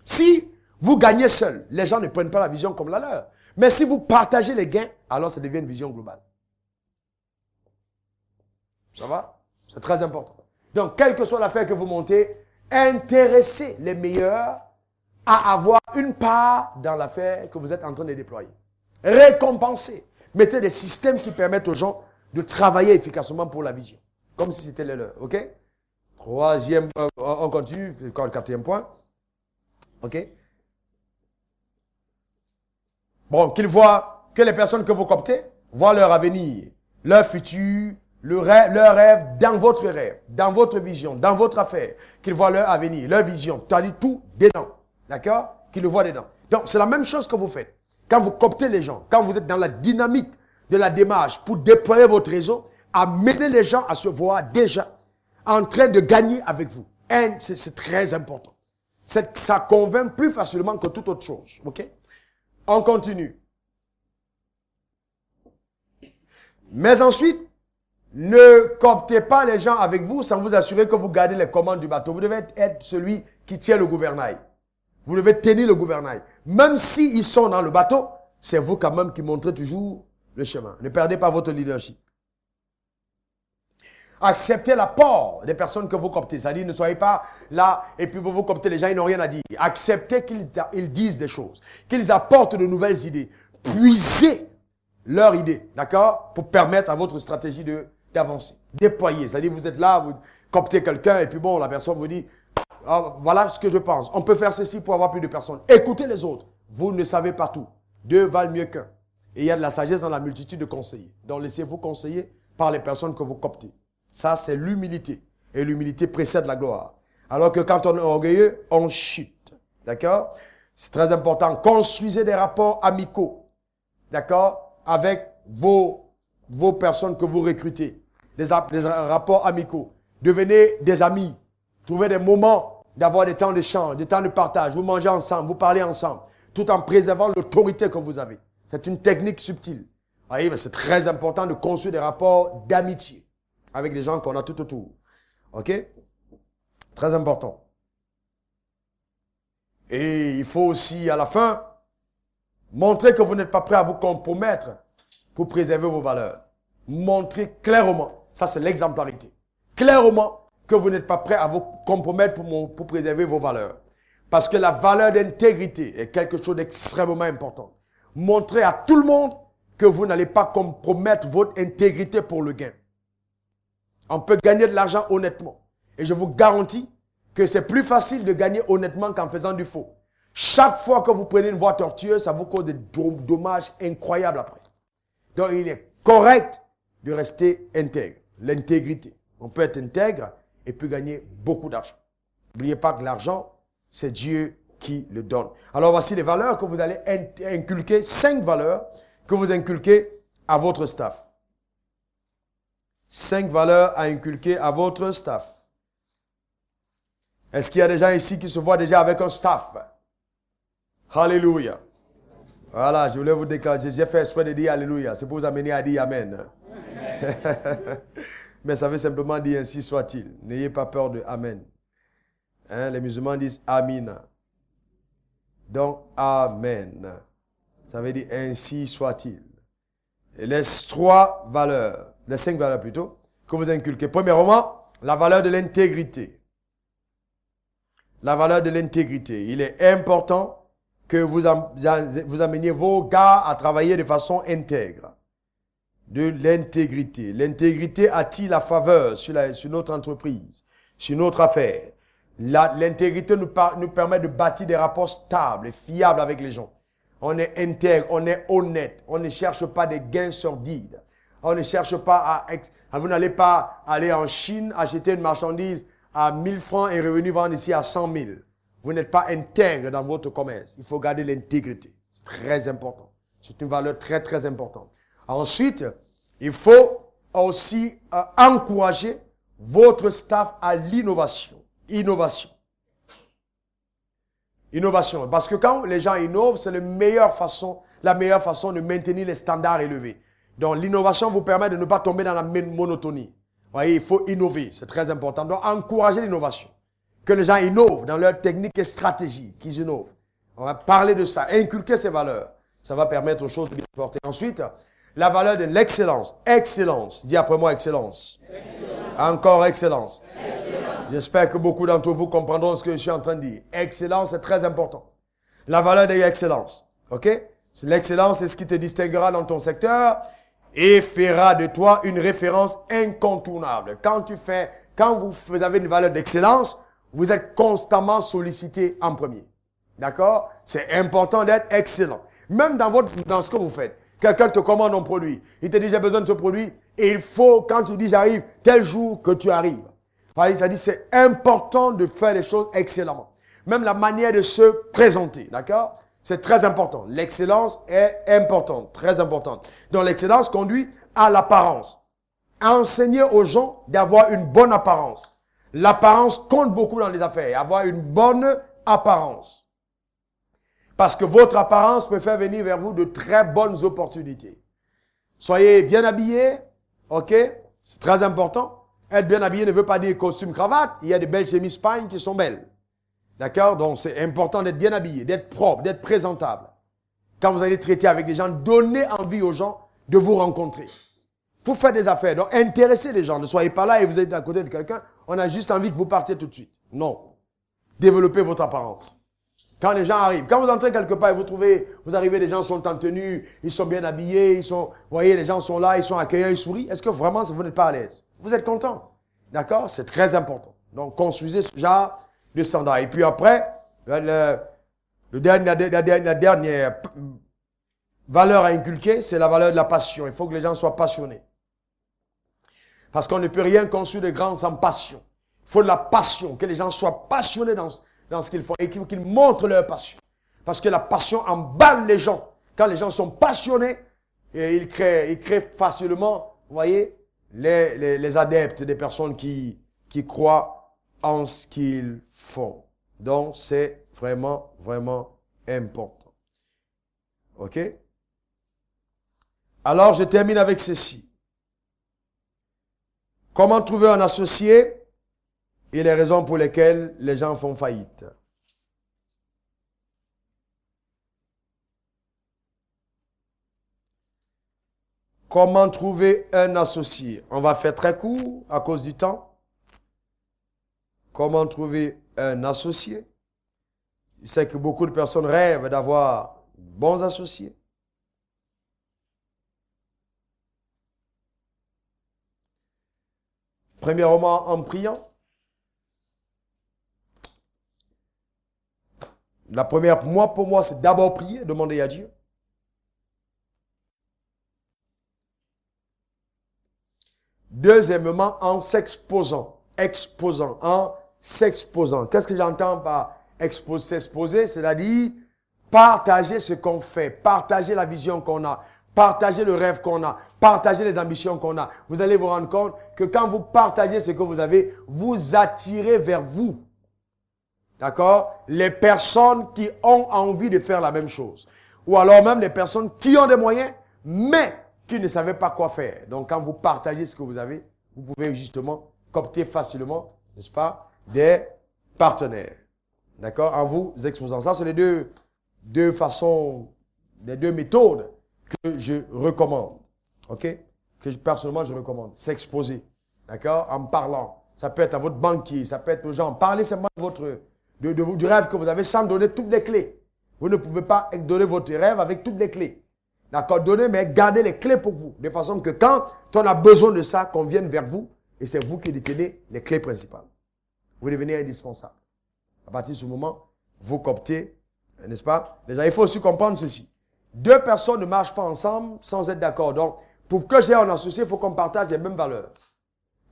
Si vous gagnez seul, les gens ne prennent pas la vision comme la leur. Mais si vous partagez les gains, alors ça devient une vision globale. Ça va? C'est très important. Donc, quelle que soit l'affaire que vous montez, intéressez les meilleurs à avoir une part dans l'affaire que vous êtes en train de déployer. Récompensez. Mettez des systèmes qui permettent aux gens de travailler efficacement pour la vision. Comme si c'était le leur. OK? Troisième, on continue. Le quatrième point. OK? Bon, qu'ils voient, que les personnes que vous cooptez voient leur avenir, leur futur, leur rêve dans votre rêve, dans votre vision, dans votre affaire. Qu'ils voient leur avenir, leur vision, c'est-à-dire tout dedans. D'accord? Qu'ils le voient dedans. Donc, c'est la même chose que vous faites. Quand vous cooptez les gens, quand vous êtes dans la dynamique de la démarche pour déployer votre réseau, amenez les gens à se voir déjà en train de gagner avec vous. Et c'est très important. Ça convainc plus facilement que toute autre chose. OK? On continue. Mais ensuite, ne cooptez pas les gens avec vous sans vous assurer que vous gardez les commandes du bateau. Vous devez être celui qui tient le gouvernail. Vous devez tenir le gouvernail. Même s'ils sont dans le bateau, c'est vous quand même qui montrez toujours le chemin. Ne perdez pas votre leadership. Acceptez l'apport des personnes que vous cooptez. C'est-à-dire, ne soyez pas là et puis vous cooptez les gens, ils n'ont rien à dire. Acceptez qu'ils disent des choses, qu'ils apportent de nouvelles idées. Puisez leurs idées, d'accord? Pour permettre à votre stratégie d'avancer. Déployer. C'est-à-dire, vous êtes là, vous cooptez quelqu'un et puis bon, la personne vous dit, ah, voilà ce que je pense. On peut faire ceci pour avoir plus de personnes. Écoutez les autres. Vous ne savez pas tout. Deux valent mieux qu'un. Et il y a de la sagesse dans la multitude de conseillers. Donc, laissez-vous conseiller par les personnes que vous cooptez. Ça, c'est l'humilité. Et l'humilité précède la gloire. Alors que quand on est orgueilleux, on chute. D'accord? C'est très important. Construisez des rapports amicaux. D'accord? Avec vos personnes que vous recrutez. Des rapports amicaux. Devenez des amis. Trouvez des moments d'avoir des temps d'échange, des temps de partage. Vous mangez ensemble, vous parlez ensemble. Tout en préservant l'autorité que vous avez. C'est une technique subtile. Vous voyez, mais c'est très important de construire des rapports d'amitié avec les gens qu'on a tout autour. OK? Très important. Et il faut aussi, à la fin, montrer que vous n'êtes pas prêt à vous compromettre pour préserver vos valeurs. Montrez clairement, ça c'est l'exemplarité, clairement que vous n'êtes pas prêt à vous compromettre pour préserver vos valeurs. Parce que la valeur d'intégrité est quelque chose d'extrêmement important. Montrez à tout le monde que vous n'allez pas compromettre votre intégrité pour le gain. On peut gagner de l'argent honnêtement. Et je vous garantis que c'est plus facile de gagner honnêtement qu'en faisant du faux. Chaque fois que vous prenez une voie tortueuse, ça vous cause des dommages incroyables après. Donc il est correct de rester intègre. L'intégrité. On peut être intègre et peut gagner beaucoup d'argent. N'oubliez pas que l'argent, c'est Dieu qui le donne. Alors voici les valeurs que vous allez inculquer, 5 valeurs que vous inculquez à votre staff. 5 valeurs à inculquer à votre staff. Est-ce qu'il y a des gens ici qui se voient déjà avec un staff? Alléluia. Voilà, je voulais vous déclarer, j'ai fait exprès de dire Alléluia. C'est pour vous amener à dire Amen. Mais ça veut simplement dire ainsi soit-il. N'ayez pas peur de Amen. Hein, les musulmans disent Amina. Donc, Amen. Ça veut dire ainsi soit-il. Et les 3 valeurs, les 5 valeurs plutôt, que vous inculquez. Premièrement, la valeur de l'intégrité. La valeur de l'intégrité. Il est important que vous ameniez vos gars à travailler de façon intègre. De l'intégrité. L'intégrité attire la faveur sur notre entreprise, sur notre affaire. L'intégrité nous permet de bâtir des rapports stables et fiables avec les gens. On est intègre, on est honnête. On ne cherche pas des gains sordides. On ne cherche pas vous n'allez pas aller en Chine, acheter une marchandise à 1000 francs et revenir vendre ici à 100 000. Vous n'êtes pas intègre dans votre commerce. Il faut garder l'intégrité. C'est très important. C'est une valeur très, très importante. Ensuite, Il faut aussi encourager votre staff à l'innovation. Innovation. Innovation. Parce que quand les gens innovent, c'est la meilleure façon de maintenir les standards élevés. Donc, l'innovation vous permet de ne pas tomber dans la monotonie. Vous voyez, il faut innover. C'est très important. Donc, encourager l'innovation. Que les gens innovent dans leurs techniques et stratégies, qu'ils innovent. On va parler de ça, inculquer ces valeurs. Ça va permettre aux choses de bien se porter. Ensuite, la valeur de l'excellence. Excellence. Dis après moi, excellence. Excellence. Encore excellence. Excellence. J'espère que beaucoup d'entre vous comprendront ce que je suis en train de dire. Excellence, c'est très important. La valeur de l'excellence. OK? L'excellence, c'est ce qui te distinguera dans ton secteur et fera de toi une référence incontournable. Quand vous avez une valeur d'excellence, vous êtes constamment sollicité en premier. D'accord? C'est important d'être excellent. Même dans ce que vous faites. Quelqu'un te commande un produit. Il te dit, j'ai besoin de ce produit. Et il faut, quand tu dis, j'arrive, tel jour que tu arrives. Ça dit, c'est important de faire les choses excellemment. Même la manière de se présenter. D'accord? C'est très important. L'excellence est importante. Très importante. Donc, l'excellence conduit à l'apparence. Enseigner aux gens d'avoir une bonne apparence. L'apparence compte beaucoup dans les affaires. Avoir une bonne apparence. Parce que votre apparence peut faire venir vers vous de très bonnes opportunités. Soyez bien habillés, ok? C'est très important. Être bien habillé ne veut pas dire costume, cravate. Il y a des belles chemises Spine qui sont belles. D'accord? Donc c'est important d'être bien habillé, d'être propre, d'être présentable. Quand vous allez traiter avec des gens, donnez envie aux gens de vous rencontrer. Vous faites des affaires, donc intéressez les gens. Ne soyez pas là et vous êtes à côté de quelqu'un. On a juste envie que vous partiez tout de suite. Non. Développez votre apparence. Quand les gens arrivent, quand vous entrez quelque part et vous arrivez, les gens sont en tenue, ils sont bien habillés, vous voyez, les gens sont là, ils sont accueillants, ils sourient. Est-ce que vraiment, vous n'êtes pas à l'aise? Vous êtes content? D'accord? C'est très important. Donc, construisez ce genre de standard. Et puis après, la dernière valeur à inculquer, c'est la valeur de la passion. Il faut que les gens soient passionnés. Parce qu'on ne peut rien construire de grand sans passion. Il faut de la passion, que les gens soient passionnés dans ce qu'ils font et qu'ils montrent leur passion. Parce que la passion emballe les gens. Quand les gens sont passionnés, et ils créent facilement, vous voyez, les adeptes, des personnes qui croient en ce qu'ils font. Donc, c'est vraiment, vraiment important. OK? Alors, je termine avec ceci. Comment trouver un associé et les raisons pour lesquelles les gens font faillite. Comment trouver un associé? On va faire très court à cause du temps. Comment trouver un associé? Je sais que beaucoup de personnes rêvent d'avoir bons associés. Premièrement, en priant. La première, pour moi, c'est d'abord prier, demander à Dieu. Deuxièmement, en s'exposant. En s'exposant. Qu'est-ce que j'entends par s'exposer? C'est-à-dire partager ce qu'on fait, partager la vision qu'on a, partager le rêve qu'on a, partager les ambitions qu'on a. Vous allez vous rendre compte que quand vous partagez ce que vous avez, vous attirez vers vous. D'accord? Les personnes qui ont envie de faire la même chose. Ou alors même les personnes qui ont des moyens, mais qui ne savaient pas quoi faire. Donc quand vous partagez ce que vous avez, vous pouvez justement coopter facilement, n'est-ce pas, des partenaires. D'accord? En vous exposant. Ça, c'est les deux façons, les deux méthodes que je recommande. OK? Personnellement, je recommande. S'exposer. D'accord? En parlant. Ça peut être à votre banquier, ça peut être aux gens. Parlez seulement du rêve que vous avez sans donner toutes les clés. Vous ne pouvez pas donner votre rêve avec toutes les clés. D'accord? Donnez, mais gardez les clés pour vous. De façon que quand on a besoin de ça, qu'on vienne vers vous, et c'est vous qui détenez les clés principales. Vous devenez indispensable. À partir de ce moment, vous cooptez, n'est-ce pas? Déjà, il faut aussi comprendre ceci. Deux personnes ne marchent pas ensemble sans être d'accord. Donc, pour que j'ai un associé, il faut qu'on partage les mêmes valeurs.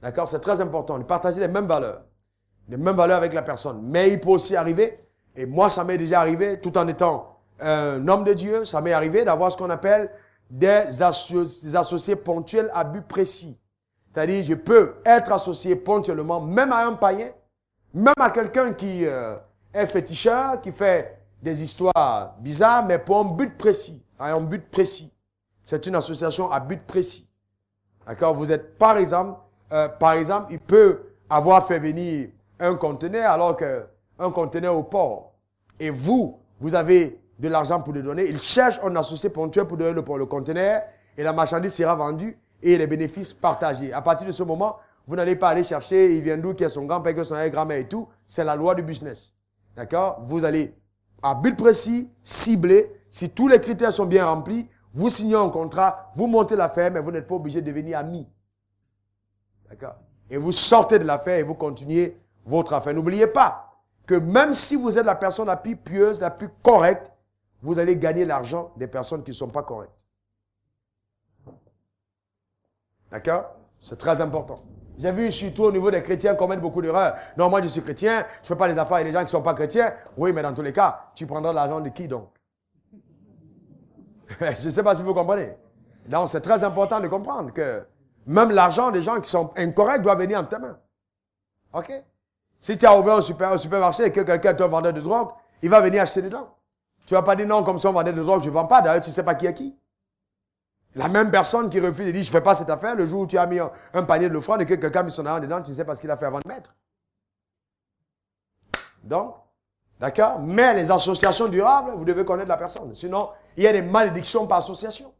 D'accord? C'est très important de partager les mêmes valeurs. Les mêmes valeurs avec la personne. Mais il peut aussi arriver, et moi ça m'est déjà arrivé, tout en étant un homme de Dieu, ça m'est arrivé d'avoir ce qu'on appelle des associés ponctuels à but précis. C'est-à-dire, je peux être associé ponctuellement, même à un païen, même à quelqu'un qui est féticheur, qui fait des histoires bizarres, mais pour un but précis. À un but précis. C'est une association à but précis. D'accord? Vous êtes, par exemple, il peut avoir fait venir un conteneur alors qu'un conteneur au port. Et vous avez de l'argent pour le donner. Il cherche un associé ponctuel pour donner le conteneur et la marchandise sera vendue et les bénéfices partagés. À partir de ce moment, vous n'allez pas aller chercher, il vient d'où, qui est son grand-père, qui est son grand-mère et tout. C'est la loi du business. D'accord? Vous allez, à but précis, cibler. Si tous les critères sont bien remplis, vous signez un contrat, vous montez l'affaire, mais vous n'êtes pas obligé de devenir ami. D'accord? Et vous sortez de l'affaire et vous continuez votre affaire. N'oubliez pas que même si vous êtes la personne la plus pieuse, la plus correcte, vous allez gagner l'argent des personnes qui ne sont pas correctes. D'accord? C'est très important. J'ai vu surtout au niveau des chrétiens commettre beaucoup d'erreurs. Non, moi je suis chrétien, je ne fais pas les affaires avec les gens qui ne sont pas chrétiens. Oui, mais dans tous les cas, tu prendras l'argent de qui donc? Je ne sais pas si vous comprenez. Donc c'est très important de comprendre que même l'argent des gens qui sont incorrects doit venir en tes mains. OK? Si tu as ouvert un supermarché et que quelqu'un est un vendeur de drogue, il va venir acheter dedans. Tu ne vas pas dire non, comme si on vendait de drogue, je ne vends pas. D'ailleurs, tu ne sais pas qui est qui. La même personne qui refuse et dit, je ne fais pas cette affaire, le jour où tu as mis un panier de l'offrande et que quelqu'un a mis son argent dedans, tu ne sais pas ce qu'il a fait avant de mettre. Donc, d'accord? Mais les associations durables, vous devez connaître la personne. Sinon, il y a des malédictions par association.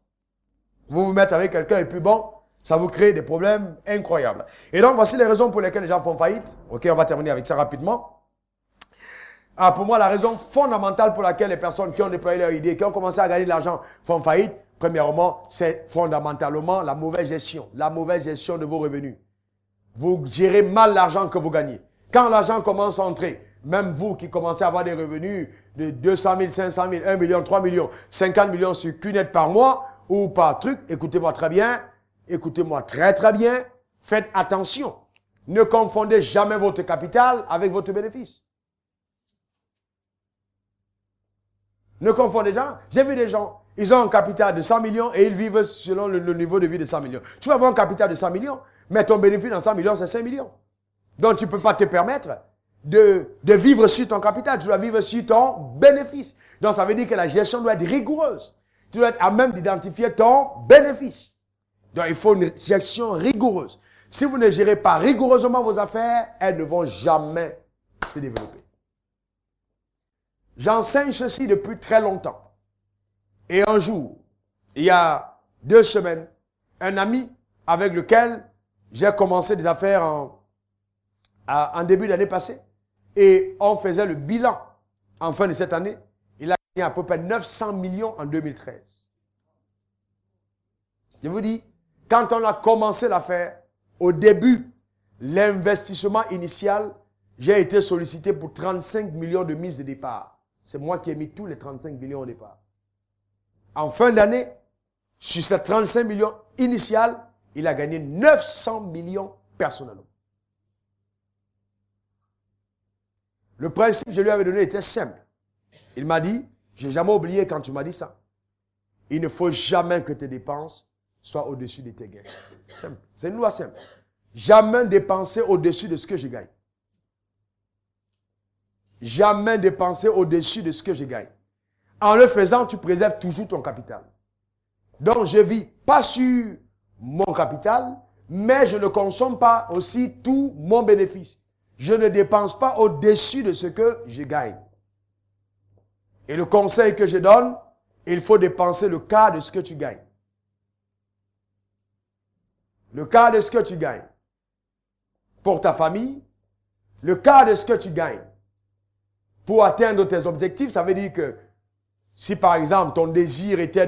Vous vous mettez avec quelqu'un et puis bon, ça vous crée des problèmes incroyables. Et donc, voici les raisons pour lesquelles les gens font faillite. OK, on va terminer avec ça rapidement. Pour moi, la raison fondamentale pour laquelle les personnes qui ont déployé leur idée, qui ont commencé à gagner de l'argent, font faillite, premièrement, c'est fondamentalement la mauvaise gestion de vos revenus. Vous gérez mal l'argent que vous gagnez. Quand l'argent commence à entrer, même vous qui commencez à avoir des revenus de 200 000, 500 000, 1 million, 3 millions, 50 millions sur cunette par mois ou par truc, écoutez-moi très bien, écoutez-moi très très bien, faites attention. Ne confondez jamais votre capital avec votre bénéfice. Ne confondez jamais. J'ai vu des gens, ils ont un capital de 100 millions et ils vivent selon le niveau de vie de 100 millions. Tu vas avoir un capital de 100 millions, mais ton bénéfice dans 100 millions, c'est 5 millions. Donc, tu ne peux pas te permettre de vivre sur ton capital. Tu dois vivre sur ton bénéfice. Donc, ça veut dire que la gestion doit être rigoureuse. Tu dois être à même d'identifier ton bénéfice. Donc, il faut une gestion rigoureuse. Si vous ne gérez pas rigoureusement vos affaires, elles ne vont jamais se développer. J'enseigne ceci depuis très longtemps. Et un jour, il y a 2 semaines, un ami avec lequel j'ai commencé des affaires en début d'année passée, et on faisait le bilan en fin de cette année, il a gagné à peu près 900 millions en 2013. Je vous dis, quand on a commencé l'affaire, au début, l'investissement initial, j'ai été sollicité pour 35 millions de mise de départ. C'est moi qui ai mis tous les 35 millions au départ. En fin d'année, sur ces 35 millions initiales, il a gagné 900 millions personnellement. Le principe que je lui avais donné était simple. Il m'a dit, je n'ai jamais oublié quand tu m'as dit ça. Il ne faut jamais que tes dépenses soient au-dessus de tes gains. Simple. C'est une loi simple. Jamais dépenser au-dessus de ce que je gagne. Jamais dépenser au-dessus de ce que je gagne. En le faisant, tu préserves toujours ton capital. Donc, je vis pas sur mon capital, mais je ne consomme pas aussi tout mon bénéfice. Je ne dépense pas au-dessus de ce que je gagne. Et le conseil que je donne, il faut dépenser le quart de ce que tu gagnes. Le quart de ce que tu gagnes. Pour ta famille, le quart de ce que tu gagnes. Pour atteindre tes objectifs, ça veut dire que si par exemple ton désir était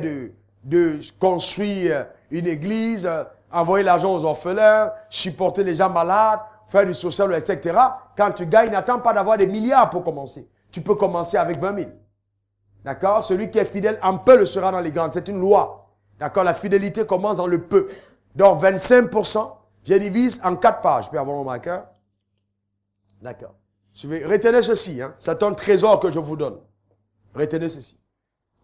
de construire une église, envoyer l'argent aux orphelins, supporter les gens malades, faire du social, etc. Quand tu gagnes, n'attends pas d'avoir des milliards pour commencer. Tu peux commencer avec 20 000. D'accord? Celui qui est fidèle en peu le sera dans les grandes. C'est une loi. D'accord? La fidélité commence dans le peu. Donc 25%, je divise en 4 parts. Je peux avoir mon marqueur? D'accord. Retenez ceci, hein. C'est un trésor que je vous donne. Retenez ceci.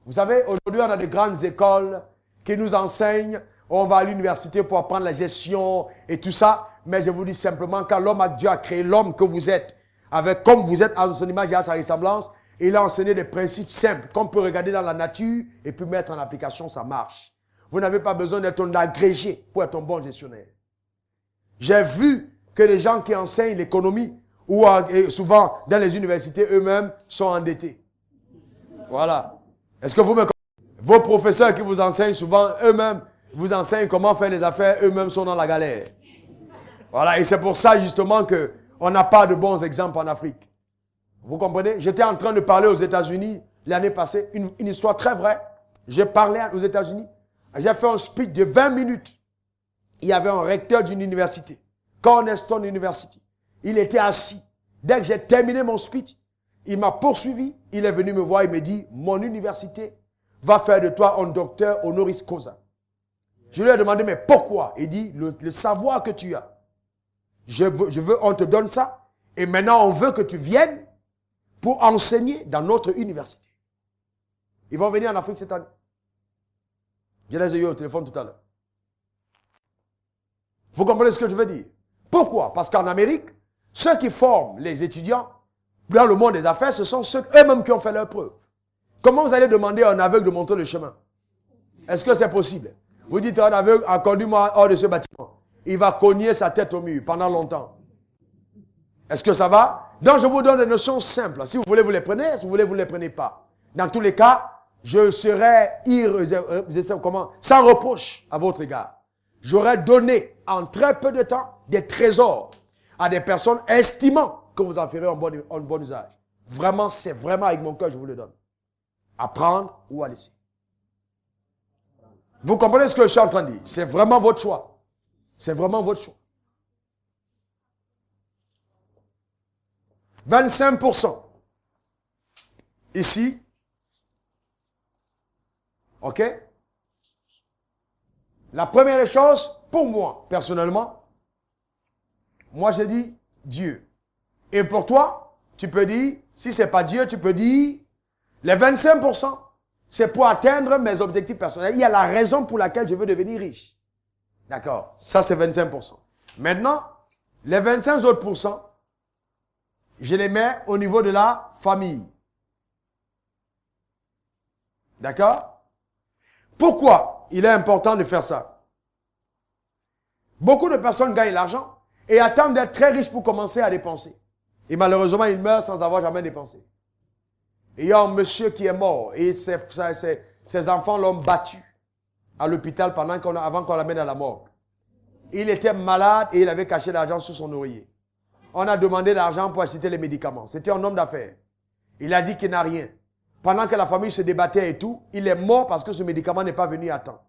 Vous savez, aujourd'hui, on a de grandes écoles qui nous enseignent, on va à l'université pour apprendre la gestion et tout ça. Mais je vous dis simplement, quand Dieu a créé l'homme que vous êtes, comme vous êtes à son image et à sa ressemblance, il a enseigné des principes simples qu'on peut regarder dans la nature et puis mettre en application, ça marche. Vous n'avez pas besoin d'être un agrégé pour être un bon gestionnaire. J'ai vu que les gens qui enseignent l'économie, ou souvent dans les universités eux-mêmes, sont endettés. Voilà. Est-ce que vous me comprenez? Vos professeurs qui vous enseignent souvent, eux-mêmes, vous enseignent comment faire des affaires, eux-mêmes sont dans la galère. Voilà, et c'est pour ça justement qu'on n'a pas de bons exemples en Afrique. Vous comprenez? J'étais en train de parler aux États-Unis l'année passée, une histoire très vraie. J'ai parlé aux États-Unis, j'ai fait un speech de 20 minutes. Il y avait un recteur d'une université, Cornerstone University. Il était assis. Dès que j'ai terminé mon speech, il m'a poursuivi, il est venu me voir, il me dit, mon université va faire de toi un docteur honoris causa. Je lui ai demandé, mais pourquoi? Il dit, le savoir que tu as. On te donne ça, et maintenant on veut que tu viennes pour enseigner dans notre université. Ils vont venir en Afrique cette année. Je les ai eu au téléphone tout à l'heure. Vous comprenez ce que je veux dire? Pourquoi? Parce qu'en Amérique, ceux qui forment les étudiants dans le monde des affaires, ce sont ceux eux-mêmes qui ont fait leurs preuves. Comment vous allez demander à un aveugle de montrer le chemin? Est-ce que c'est possible? Vous dites à un aveugle, conduis-moi hors de ce bâtiment. Il va cogner sa tête au mur pendant longtemps. Est-ce que ça va? Donc je vous donne des notions simples. Si vous voulez, vous les prenez. Si vous voulez, vous ne les prenez pas. Dans tous les cas, je serai sans reproche à votre égard. J'aurais donné en très peu de temps des trésors à des personnes estimant que vous en ferez un bon usage. Vraiment, c'est vraiment avec mon cœur, je vous le donne. À prendre ou à laisser. Vous comprenez ce que je suis en train de dire? C'est vraiment votre choix. C'est vraiment votre choix. 25%. Ici. OK? La première chose, pour moi, personnellement, moi j'ai dit Dieu. Et pour toi, tu peux dire, si ce n'est pas Dieu, tu peux dire, les 25%, c'est pour atteindre mes objectifs personnels. Il y a la raison pour laquelle je veux devenir riche. D'accord? Ça, c'est 25%. Maintenant, les 25 autres pourcents, je les mets au niveau de la famille. D'accord? Pourquoi il est important de faire ça? Beaucoup de personnes gagnent l'argent et attendent d'être très riches pour commencer à dépenser. Et malheureusement, ils meurent sans avoir jamais dépensé. Et il y a un monsieur qui est mort et ses enfants l'ont battu à l'hôpital avant qu'on l'amène à la morgue. Il était malade et il avait caché l'argent sous son oreiller. On a demandé l'argent pour acheter les médicaments. C'était un homme d'affaires. Il a dit qu'il n'a rien. Pendant que la famille se débattait et tout, il est mort parce que ce médicament n'est pas venu à temps.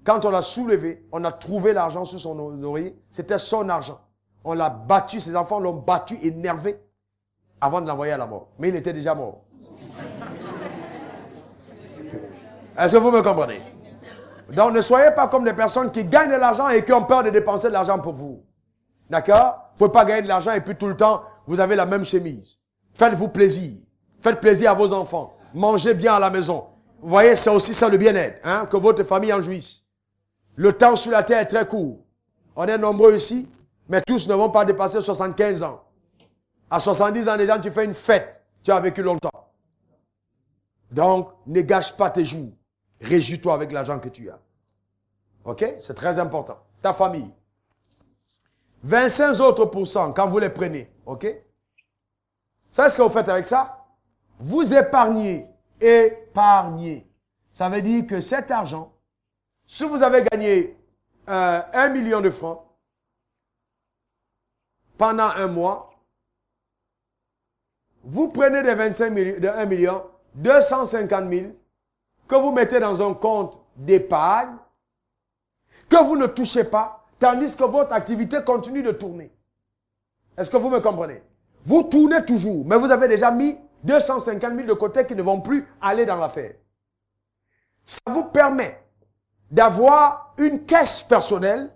Quand on l'a soulevé, on a trouvé l'argent sous son oreiller. C'était son argent. On l'a battu, ses enfants l'ont battu, énervé, avant de l'envoyer à la mort. Mais il était déjà mort. Est-ce que vous me comprenez? Donc ne soyez pas comme des personnes qui gagnent de l'argent et qui ont peur de dépenser de l'argent pour vous. D'accord? Vous ne pouvez pas gagner de l'argent et puis tout le temps, vous avez la même chemise. Faites-vous plaisir. Faites plaisir à vos enfants. Mangez bien à la maison. Vous voyez, c'est aussi ça le bien-être, hein, que votre famille en jouisse. Le temps sur la terre est très court. On est nombreux ici, mais tous ne vont pas dépasser 75 ans. À 70 ans déjà, tu fais une fête. Tu as vécu longtemps. Donc, ne gâche pas tes jours. Réjouis-toi avec l'argent que tu as. OK? C'est très important. Ta famille. 25 autres pourcents, quand vous les prenez. OK? Savez ce que vous faites avec ça? Vous épargnez. Épargnez. Ça veut dire que cet argent, si vous avez gagné 1 million de francs pendant un mois, vous prenez des 25 millions, de 1 million, 250 000 que vous mettez dans un compte d'épargne que vous ne touchez pas, tandis que votre activité continue de tourner. Est-ce que vous me comprenez? Vous tournez toujours, mais vous avez déjà mis 250 000 de côté qui ne vont plus aller dans l'affaire. Ça vous permet d'avoir une caisse personnelle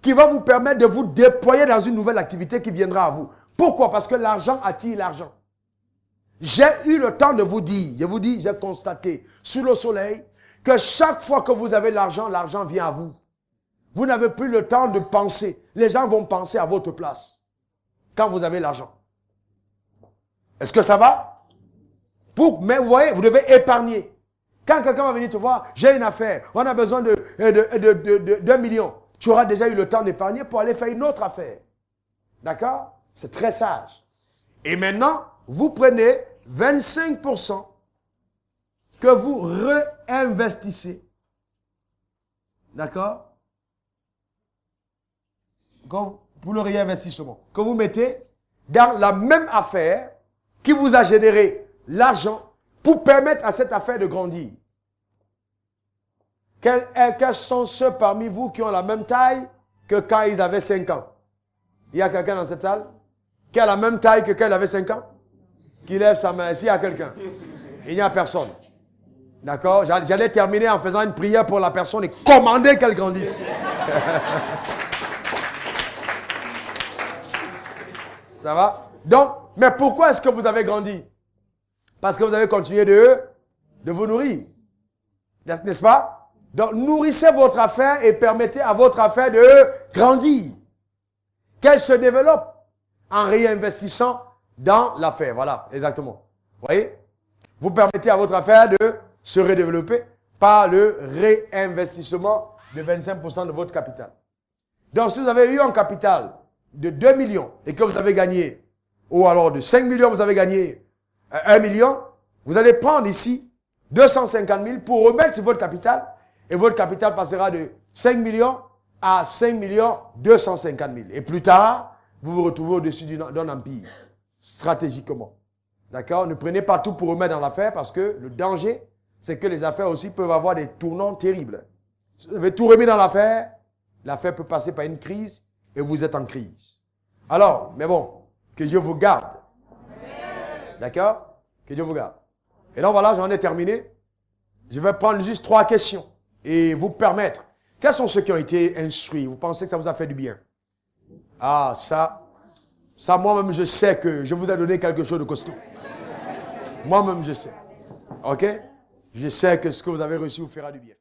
qui va vous permettre de vous déployer dans une nouvelle activité qui viendra à vous. Pourquoi? Parce que l'argent attire l'argent. J'ai eu le temps de vous dire, je vous dis, j'ai constaté sous le soleil que chaque fois que vous avez l'argent, l'argent vient à vous. Vous n'avez plus le temps de penser. Les gens vont penser à votre place quand vous avez l'argent. Est-ce que ça va? Mais vous voyez, vous devez épargner. Quand quelqu'un va venir te voir, j'ai une affaire, on a besoin d'1 million. Tu auras déjà eu le temps d'épargner pour aller faire une autre affaire. D'accord? C'est très sage. Et maintenant, vous prenez 25% que vous réinvestissez. D'accord? Pour le réinvestissement. Que vous mettez dans la même affaire qui vous a généré l'argent pour permettre à cette affaire de grandir. Quels sont ceux parmi vous qui ont la même taille que quand ils avaient 5 ans? Il y a quelqu'un dans cette salle qui a la même taille que quand il avait 5 ans? Qui lève sa main. S'il y a quelqu'un. Il n'y a personne. D'accord? J'allais terminer en faisant une prière pour la personne et commander qu'elle grandisse. Ça va? Donc, mais pourquoi est-ce que vous avez grandi? Parce que vous avez continué de vous nourrir. N'est-ce pas? Donc, nourrissez votre affaire et permettez à votre affaire de grandir. Qu'elle se développe en réinvestissant dans l'affaire. Voilà, exactement. Vous voyez? Vous permettez à votre affaire de se redévelopper par le réinvestissement de 25% de votre capital. Donc, si vous avez eu un capital de 2 millions et que vous avez gagné, ou alors de 5 millions, vous avez gagné 1 million, vous allez prendre ici 250 000 pour remettre sur votre capital et votre capital passera de 5 millions à 5 millions 250 000. Et plus tard, vous vous retrouvez au-dessus d'un empire, stratégiquement. D'accord? Ne prenez pas tout pour remettre dans l'affaire parce que le danger, c'est que les affaires aussi peuvent avoir des tournants terribles. Si vous avez tout remis dans l'affaire, l'affaire peut passer par une crise et vous êtes en crise. Alors, mais bon, que Dieu vous garde. D'accord? Que Dieu vous garde. Et donc voilà, j'en ai terminé. Je vais prendre juste 3 questions et vous permettre. Quels sont ceux qui ont été instruits? Vous pensez que ça vous a fait du bien? Ah, ça moi-même, je sais que je vous ai donné quelque chose de costaud. Moi-même, je sais. OK? Je sais que ce que vous avez reçu vous fera du bien.